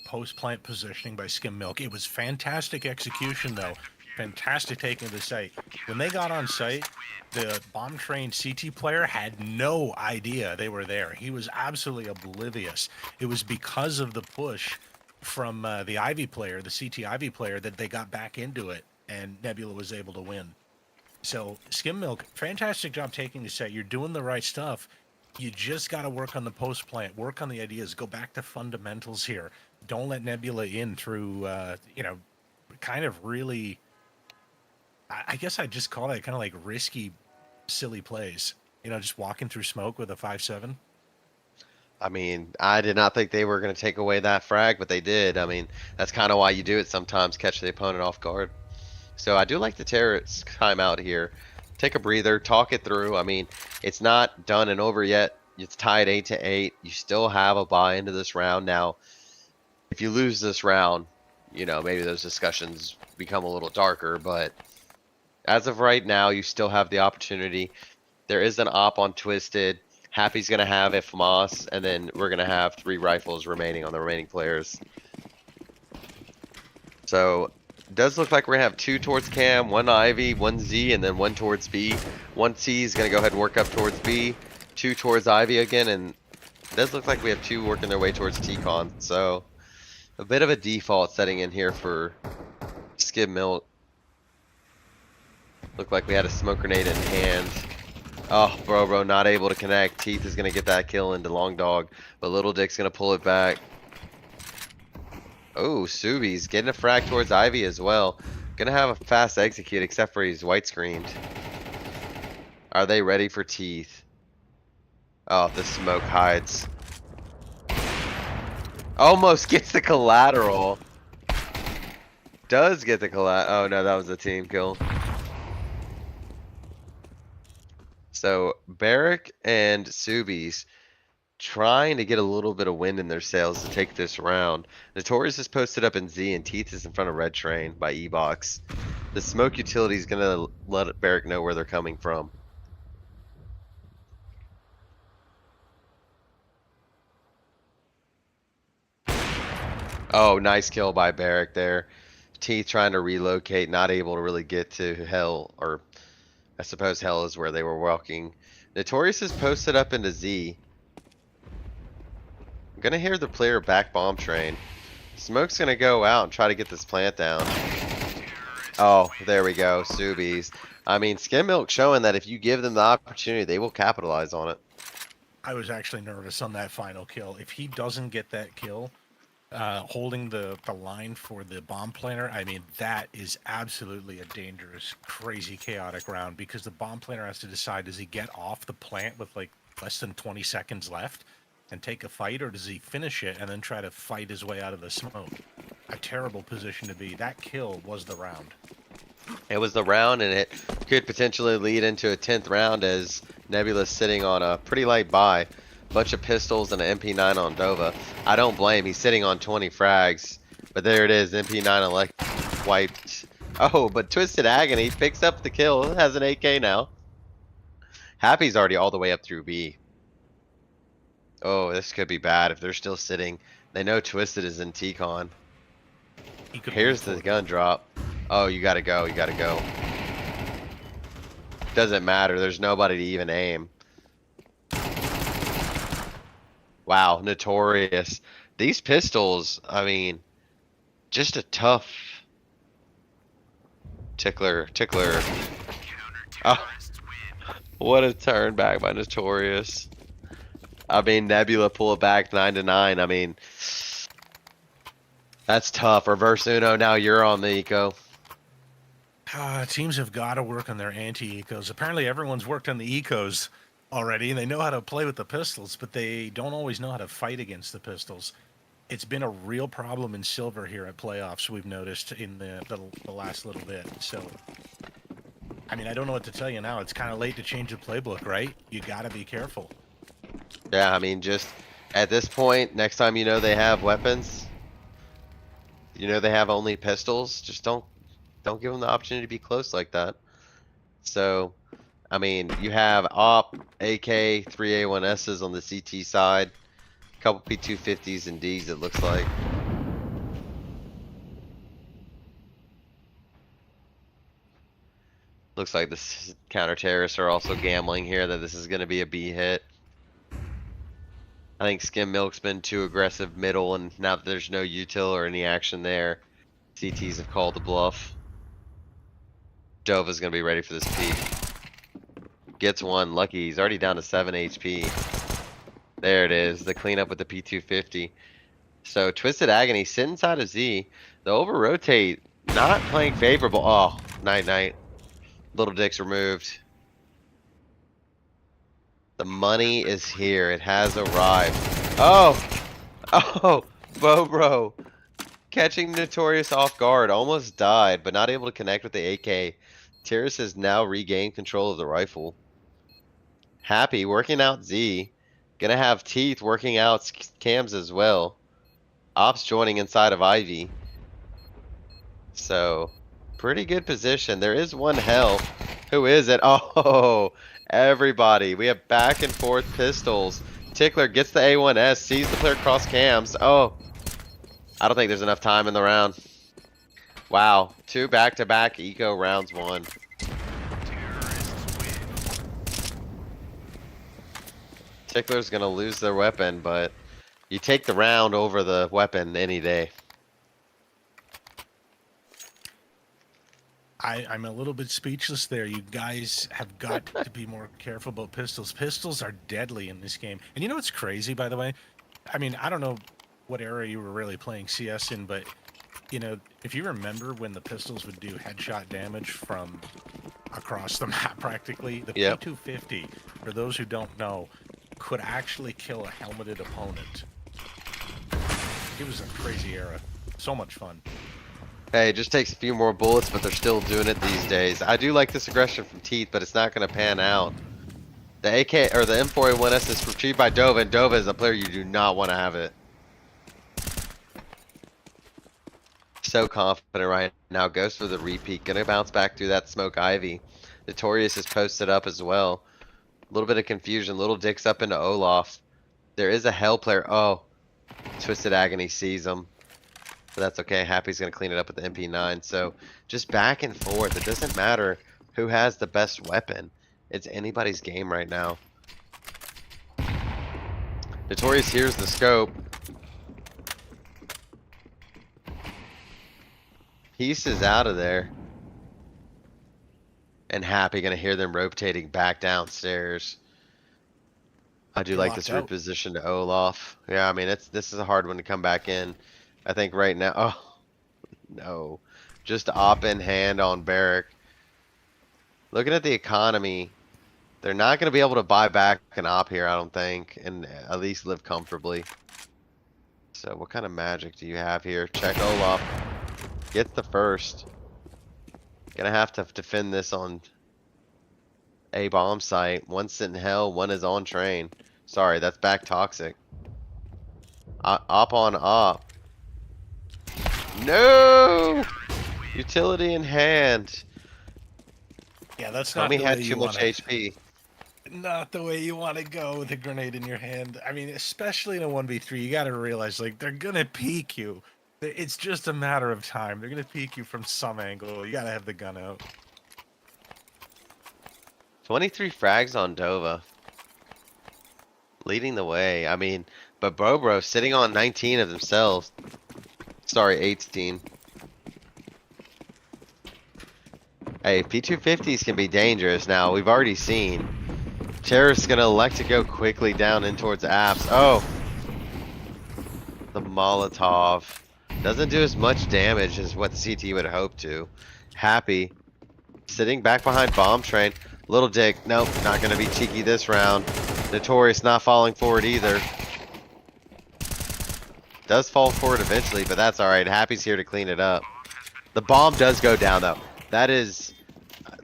post-plant positioning by Skim Milk. It was fantastic execution, though. Fantastic taking the site. When they got on site, the bomb-trained CT player had no idea they were there. He was absolutely oblivious. It was because of the push from the Ivy player, the CT Ivy player, that they got back into it, and Nebula was able to win. So, Skim Milk, fantastic job taking the site. You're doing the right stuff. You just got to work on the post plant, work on the ideas, go back to fundamentals here. Don't let Nebula in through, kind of really, I guess I'd just call that kind of like risky, silly plays. You know, just walking through smoke with a 5.7. I mean, I did not think they were going to take away that frag, but they did. I mean, that's kind of why you do it sometimes, catch the opponent off guard. So I do like the terrorist timeout here. Take a breather, talk it through. I mean, it's not done and over yet. It's tied 8-8. You still have a buy into this round. Now, if you lose this round, you know, maybe those discussions become a little darker, but as of right now, you still have the opportunity. There is an op on Twisted. Happy's going to have FMOS, and then we're going to have 3 rifles remaining on the remaining players. So, it does look like we're going to have 2 towards Cam, 1 Ivy, 1 Z, and then 1 towards B. 1 C is going to go ahead and work up towards B. 2 towards Ivy again, and it does look like we have 2 working their way towards T-Con. So, a bit of a default setting in here for Skim Milk. Looked like we had a smoke grenade in hand. Oh, bro, not able to connect. Teeth is going to get that kill into Long Dog, but Little Dick's going to pull it back. Oh, Subi's getting a frag towards Ivy as well. Gonna have a fast execute, except for he's white screened. Are they ready for Teeth? Oh, the smoke hides. Almost gets the collateral. Does get the collateral. Oh no, that was a team kill. So, Barrick and Subi's trying to get a little bit of wind in their sails to take this round. Notorious is posted up in Z and Teeth is in front of Red Train by E-Box. The smoke utility is going to let Barrick know where they're coming from. Oh, nice kill by Barrick there. Teeth trying to relocate, not able to really get to Hell, or I suppose Hell is where they were walking. Notorious is posted up into Z. I'm gonna hear the player back bomb train. Smoke's gonna go out and try to get this plant down. Oh, there we go, Subies. I mean, Skim Milk showing that if you give them the opportunity, they will capitalize on it. I was actually nervous on that final kill. If he doesn't get that kill, holding the line for the bomb planter, I mean, that is absolutely a dangerous, crazy, chaotic round, because the bomb planter has to decide, does he get off the plant with like less than 20 seconds left and take a fight, or does he finish it and then try to fight his way out of the smoke? A terrible position to be. That kill was the round. It was the round, and it could potentially lead into a 10th round as Nebula's sitting on a pretty light buy. Bunch of pistols and an MP9 on Dova. I don't blame. He's sitting on 20 frags. But there it is. MP9 wiped. Oh, but Twisted Agony picks up the kill. Has an AK now. Happy's already all the way up through B. Oh, this could be bad if they're still sitting. They know Twisted is in T-Con. Here's the gun drop. Oh, you gotta go. You gotta go. Doesn't matter. There's nobody to even aim. Wow, Notorious. These pistols, I mean, just a tough... Tickler. Oh, what a turn back by Notorious. I mean, Nebula pull it back 9-9. I mean, that's tough. Reverse Uno, now you're on the eco. Teams have got to work on their anti-ecos. Apparently everyone's worked on the ecos already, and they know how to play with the pistols, but they don't always know how to fight against the pistols. It's been a real problem in Silver here at playoffs, we've noticed in the last little bit. So, I mean, I don't know what to tell you now. It's kind of late to change the playbook, right? You got to be careful. Yeah, I mean, just at this point, next time you know they have weapons, you know they have only pistols, just don't give them the opportunity to be close like that. So, I mean, you have AWP, AK, 3A1Ss on the CT side, a couple P250s and Ds it looks like. Looks like the counter-terrorists are also gambling here that this is going to be a B hit. I think Skim Milk's been too aggressive middle, and now that there's no util or any action there, CTs have called the bluff. Dova's gonna be ready for this peak. Gets one, lucky, he's already down to 7 HP. There it is, the cleanup with the P250. So Twisted Agony sit inside of Z. The over rotate, not playing favorable. Oh, night. Little Dick's removed. The money is here. It has arrived. Oh, Bobro. Catching Notorious off guard. Almost died, but not able to connect with the AK. Terrace has now regained control of the rifle. Happy working out Z. Gonna have Teeth working out Cams as well. Ops joining inside of Ivy. So, pretty good position. There is one hell. Who is it? Oh, everybody. We have back and forth pistols. Tickler gets the A1S, sees the player cross cams. Oh, I don't think there's enough time in the round. Wow, 2 back-to-back eco rounds won. Tickler's gonna lose their weapon, but you take the round over the weapon any day. I'm a little bit speechless there. You guys have got to be more careful about pistols. Pistols are deadly in this game. And you know what's crazy, by the way? I mean, I don't know what era you were really playing CS in, but, you know, if you remember when the pistols would do headshot damage from across the map practically, the Yep. P250, for those who don't know, could actually kill a helmeted opponent. It was a crazy era. So much fun. Hey, it just takes a few more bullets, but they're still doing it these days. I do like this aggression from Teeth, but it's not going to pan out. The AK or the M4A1S is retrieved by Dova, and Dova is a player you do not want to have it. So confident right now. Goes for the repeat. Gonna bounce back through that smoke Ivy. Notorious is posted up as well. A little bit of confusion. Little Dick's up into Olaf. There is a hell player. Oh, Twisted Agony sees him. But that's okay. Happy's gonna clean it up with the MP9. So just back and forth. It doesn't matter who has the best weapon. It's anybody's game right now. Notorious hears the scope. Piece is out of there. And Happy gonna hear them rotating back downstairs. I do like this reposition to Olaf. Yeah, I mean this is a hard one to come back in. I think right now. Oh no, just op in hand on Barrack. Looking at the economy, They're not gonna be able to buy back an op here, I don't think, and at least live comfortably. So what kind of magic do you have here? Check Olaf. Gets the first. Gonna have to defend this on a bomb site. One's in hell, one is on train. Sorry, that's back toxic. Op on op. No! Utility in hand. Yeah, that's not Tommy the had way too you much want HP. Not the way you want to go with a grenade in your hand. I mean, especially in a 1v3, you got to realize, like, they're going to peek you. It's just a matter of time. They're going to peek you from some angle. You got to have the gun out. 23 frags on Dova. Leading the way. I mean, but Bobro sitting on 19 of themselves. Sorry, 18. Hey, P250s can be dangerous now. We've already seen. Terrorist's gonna elect to go quickly down in towards apps. Oh! The Molotov. Doesn't do as much damage as what the CT would hope to. Happy. Sitting back behind bomb train. Little Dick. Nope, not gonna be cheeky this round. Notorious not falling forward either. Does fall forward eventually, but that's alright. Happy's here to clean it up. The bomb does go down though. That is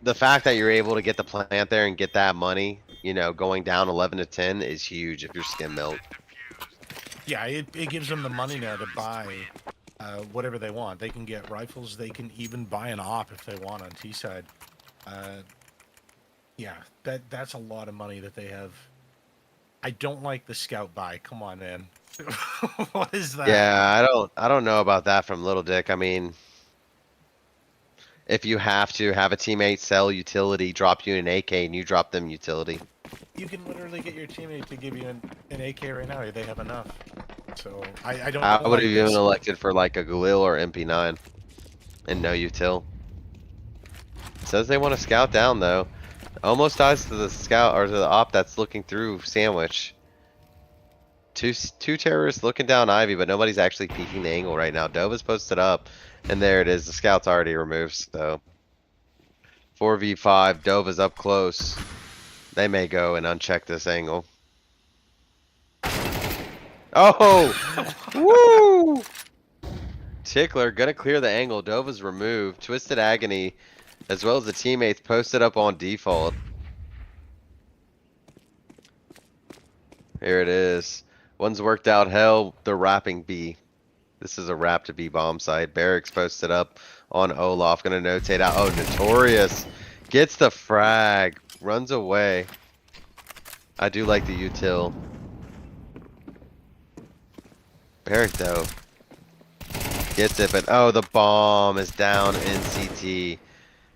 the fact that you're able to get the plant there and get that money, you know, going down 11 to 10 is huge if you're Skim Milk. Yeah, it gives them the money now to buy whatever they want. They can get rifles. They can even buy an op if they want on T-side. Yeah, that's a lot of money that they have. I don't like the scout buy. Come on, man. What is that? Yeah, I don't know about that from Little Dick. I mean, if you have to have a teammate sell utility, drop you an AK, and you drop them utility. You can literally get your teammate to give you an AK right now. They have enough. So I don't. I would like have even this. elected for like a Galil or MP9 and no util. Says they want to scout down though. Almost dies to the scout or to the op that's looking through sandwich. Two terrorists looking down Ivy, but nobody's actually peeking the angle right now. Dova's posted up, and there it is. The scout's already removed, so 4v5. Dova's up close. They may go and uncheck this angle. Oh! Woo! Tickler gonna clear the angle. Dova's removed. Twisted Agony, as well as the teammates posted up on default. Here it is. One's worked out hell. They're wrapping B. This is a wrap to B bomb site. Barracks posted up on Olaf. Gonna notate out. Oh, Notorious gets the frag. Runs away. I do like the util. Barrack though. Gets it, but oh, the bomb is down in CT.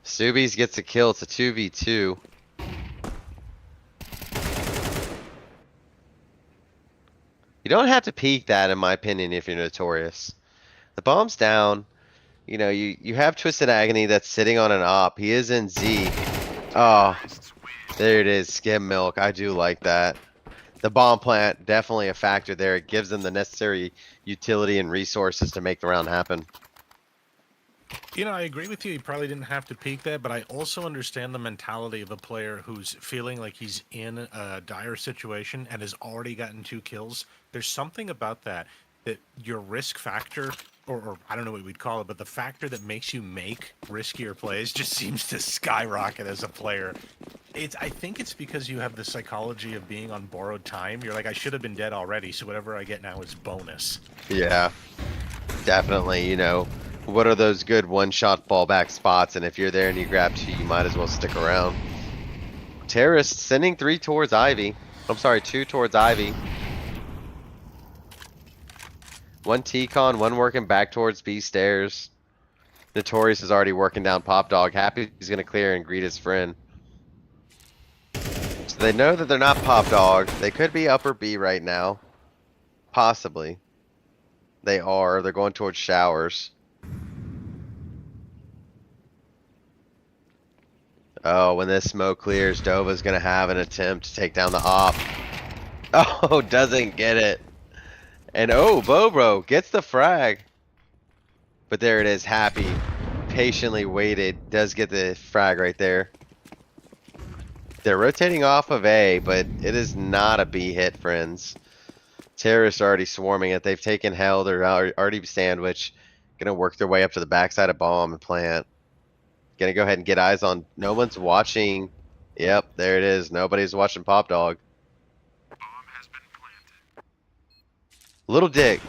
Subies gets a kill. It's a 2v2. You don't have to peek that, in my opinion, if you're Notorious. The bomb's down. You know, you have Twisted Agony that's sitting on an op. He is in Z. Oh, there it is. Skim Milk. I do like that. The bomb plant, definitely a factor there. It gives them the necessary utility and resources to make the round happen. You know, I agree with you. He probably didn't have to peek that, but I also understand the mentality of a player who's feeling like he's in a dire situation and has already gotten 2 kills. There's something about that your risk factor, or I don't know what we'd call it, but the factor that makes you make riskier plays just seems to skyrocket as a player. I think it's because you have the psychology of being on borrowed time. You're like, I should have been dead already, so whatever I get now is bonus. Yeah, definitely. You know, what are those good one-shot fallback spots? And if you're there and you grab 2, you might as well stick around. Terrorist sending 3 towards Ivy. I'm sorry, 2 towards Ivy. 1 T-con, 1 working back towards B stairs. Notorious is already working down Pop Dog. Happy he's gonna clear and greet his friend. So they know that they're not Pop Dog. They could be upper B right now. Possibly. They are. They're going towards showers. Oh, when this smoke clears, Dova's gonna have an attempt to take down the op. Oh, doesn't get it. And oh, Bobro gets the frag. But there it is, Happy. Patiently waited. Does get the frag right there. They're rotating off of A, but it is not a B hit, friends. Terrorists are already swarming it. They've taken hell. They're already sandwiched. Gonna work their way up to the backside of bomb and plant. Gonna go ahead and get eyes on. No one's watching. Yep, there it is. Nobody's watching Pop Dog. Bomb has been planted. Little Dick.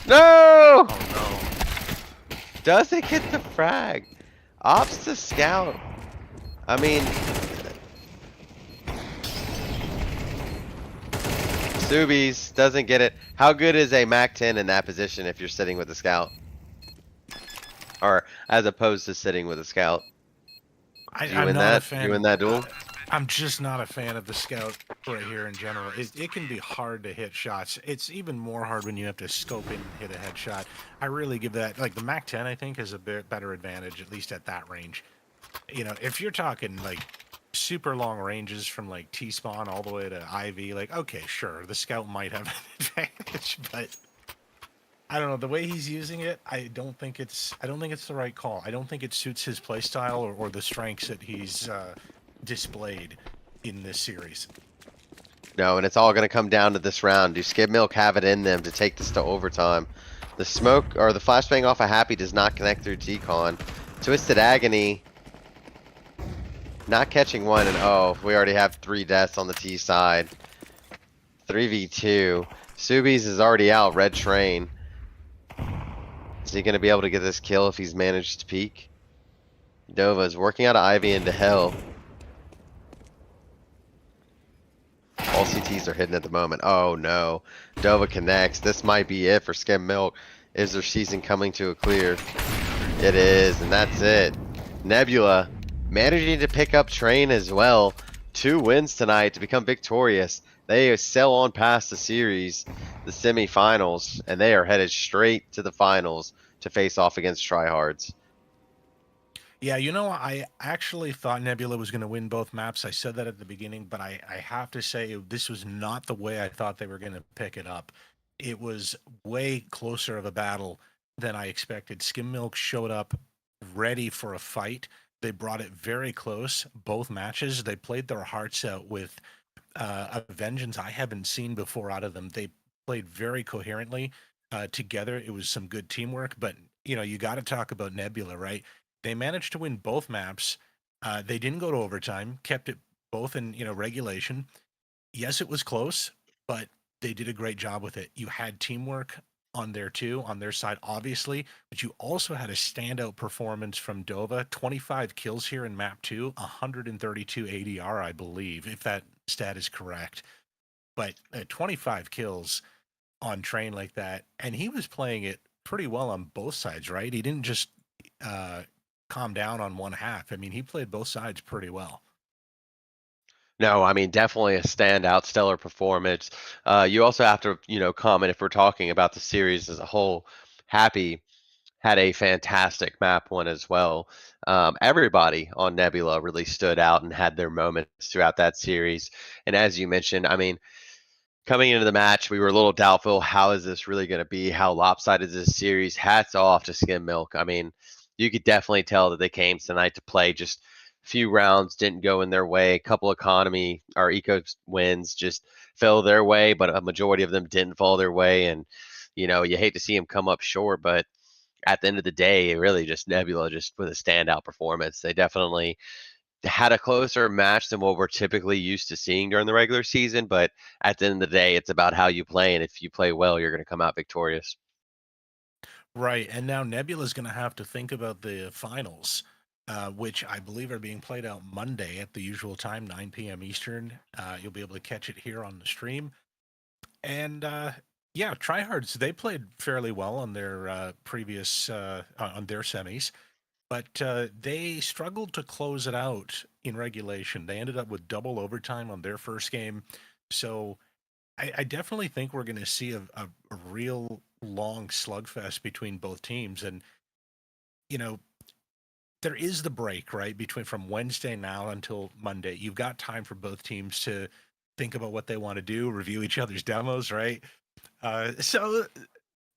No! Oh Doesn't get the frag. Ops to scout. I mean, Subies doesn't get it. How good is a MAC 10 in that position if you're sitting with a scout? Or as opposed to sitting with a scout? no. Do you I'm win not that? a fan. You win that duel? I'm just not a fan of the scout right here in general. It can be hard to hit shots. It's even more hard when you have to scope in and hit a headshot. I really give that, like the MAC 10, I think, has a bit better advantage, at least at that range. You know, if you're talking like super long ranges from like T-spawn all the way to IV, like, okay, sure, the scout might have an advantage, but I don't know, the way he's using it, I don't think it's the right call. I don't think it suits his playstyle or the strengths that he's displayed in this series. No, and it's all going to come down to this round. Do Skid Milk have it in them to take this to overtime? The smoke or the flashbang off of Happy does not connect through T-Con. Twisted Agony. Not catching one, and oh, we already have 3 deaths on the T side. 3v2. Subies is already out. Red Train. Is he going to be able to get this kill if he's managed to peek? Dova is working out of Ivy into hell. All CTs are hidden at the moment. Oh no. Dova connects. This might be it for Skim Milk. Is their season coming to a clear? It is, and that's it. Nebula managing to pick up Train as well. 2 wins tonight to become victorious. They sail on past the series, the semifinals, and they are headed straight to the finals to face off against Tryhards. Yeah, you know, I actually thought Nebula was going to win both maps. I said that at the beginning, but I have to say this was not the way I thought they were going to pick it up. It was way closer of a battle than I expected. Skim Milk showed up ready for a fight. They brought it very close, both matches. They played their hearts out with a vengeance I haven't seen before out of them. They played very coherently together. It was some good teamwork, but you know, you got to talk about Nebula, right? They managed to win both maps. They didn't go to overtime, kept it both in, you know, regulation. Yes, it was close, but they did a great job with it. You had teamwork on their side, obviously, but you also had a standout performance from Dova. 25 kills here in map 2, 132 ADR, I believe, if that stat is correct. But 25 kills on Train like that, and he was playing it pretty well on both sides, right? He didn't just calm down on one half. I mean, he played both sides pretty well. No, I mean, definitely a standout, stellar performance. You also have to, you know, comment if we're talking about the series as a whole. Happy had a fantastic map one as well. Everybody on Nebula really stood out and had their moments throughout that series. And as you mentioned, I mean, coming into the match, we were a little doubtful. How is this really going to be? How lopsided is this series? Hats off to Skim Milk. I mean, you could definitely tell that they came tonight to play. Just a few rounds didn't go in their way. A couple economy or eco wins just fell their way, but a majority of them didn't fall their way. And you know, you hate to see them come up short, but at the end of the day, really just Nebula just with a standout performance. They definitely had a closer match than what we're typically used to seeing during the regular season, but at the end of the day, it's about how you play, and if you play well, you're going to come out victorious. Right. And now Nebula's going to have to think about the finals, which I believe are being played out Monday at the usual time, 9 p.m. Eastern. You'll be able to catch it here on the stream. And yeah, Tryhards, they played fairly well on their previous, on their semis, but they struggled to close it out in regulation. They ended up with double overtime on their first game. So I definitely think we're going to see a real long slugfest between both teams. And, you know, there is the break, right? Between from Wednesday now until Monday. You've got time for both teams to think about what they want to do, review each other's demos, right? So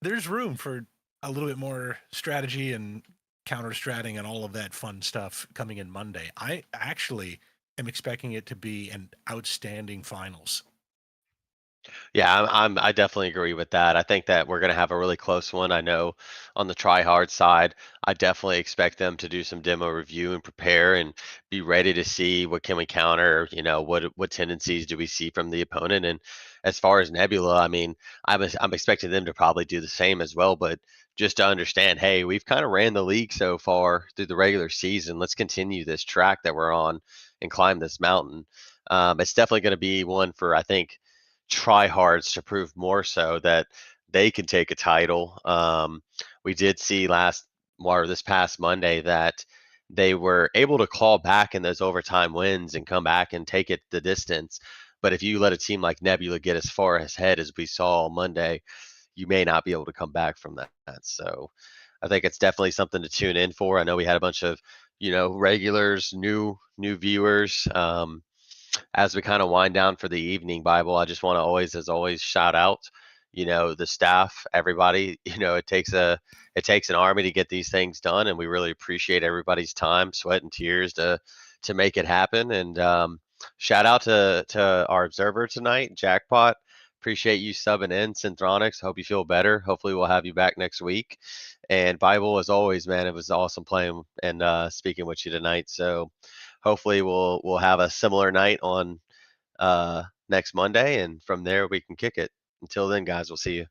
there's room for a little bit more strategy and counter stratting and all of that fun stuff coming in Monday. I actually am expecting it to be an outstanding finals. Yeah, I definitely agree with that. I think that we're going to have a really close one. I know on the try hard side, I definitely expect them to do some demo review and prepare and be ready to see what can we counter, what tendencies do we see from the opponent. And as far as Nebula, I mean, I'm expecting them to probably do the same as well, but just to understand, hey, we've kind of ran the league so far through the regular season. Let's continue this track that we're on and climb this mountain. It's definitely going to be one for, I think, tryhards to prove more so that they can take a title. We did see this past Monday that they were able to claw back in those overtime wins and come back and take it the distance. But if you let a team like Nebula get as far ahead as we saw Monday, you may not be able to come back from that. So I think it's definitely something to tune in for. I know we had a bunch of, regulars, new viewers. As we kind of wind down for the evening Bible, I just want to as always, shout out, the staff, everybody. It takes an army to get these things done, and we really appreciate everybody's time, sweat, and tears to make it happen. And shout out to our observer tonight, Jackpot. Appreciate you subbing in, Synthronics. Hope you feel better. Hopefully, we'll have you back next week. And Bible, as always, man, it was awesome playing and speaking with you tonight. So hopefully we'll have a similar night on next Monday, and from there we can kick it. Until then, guys, we'll see you.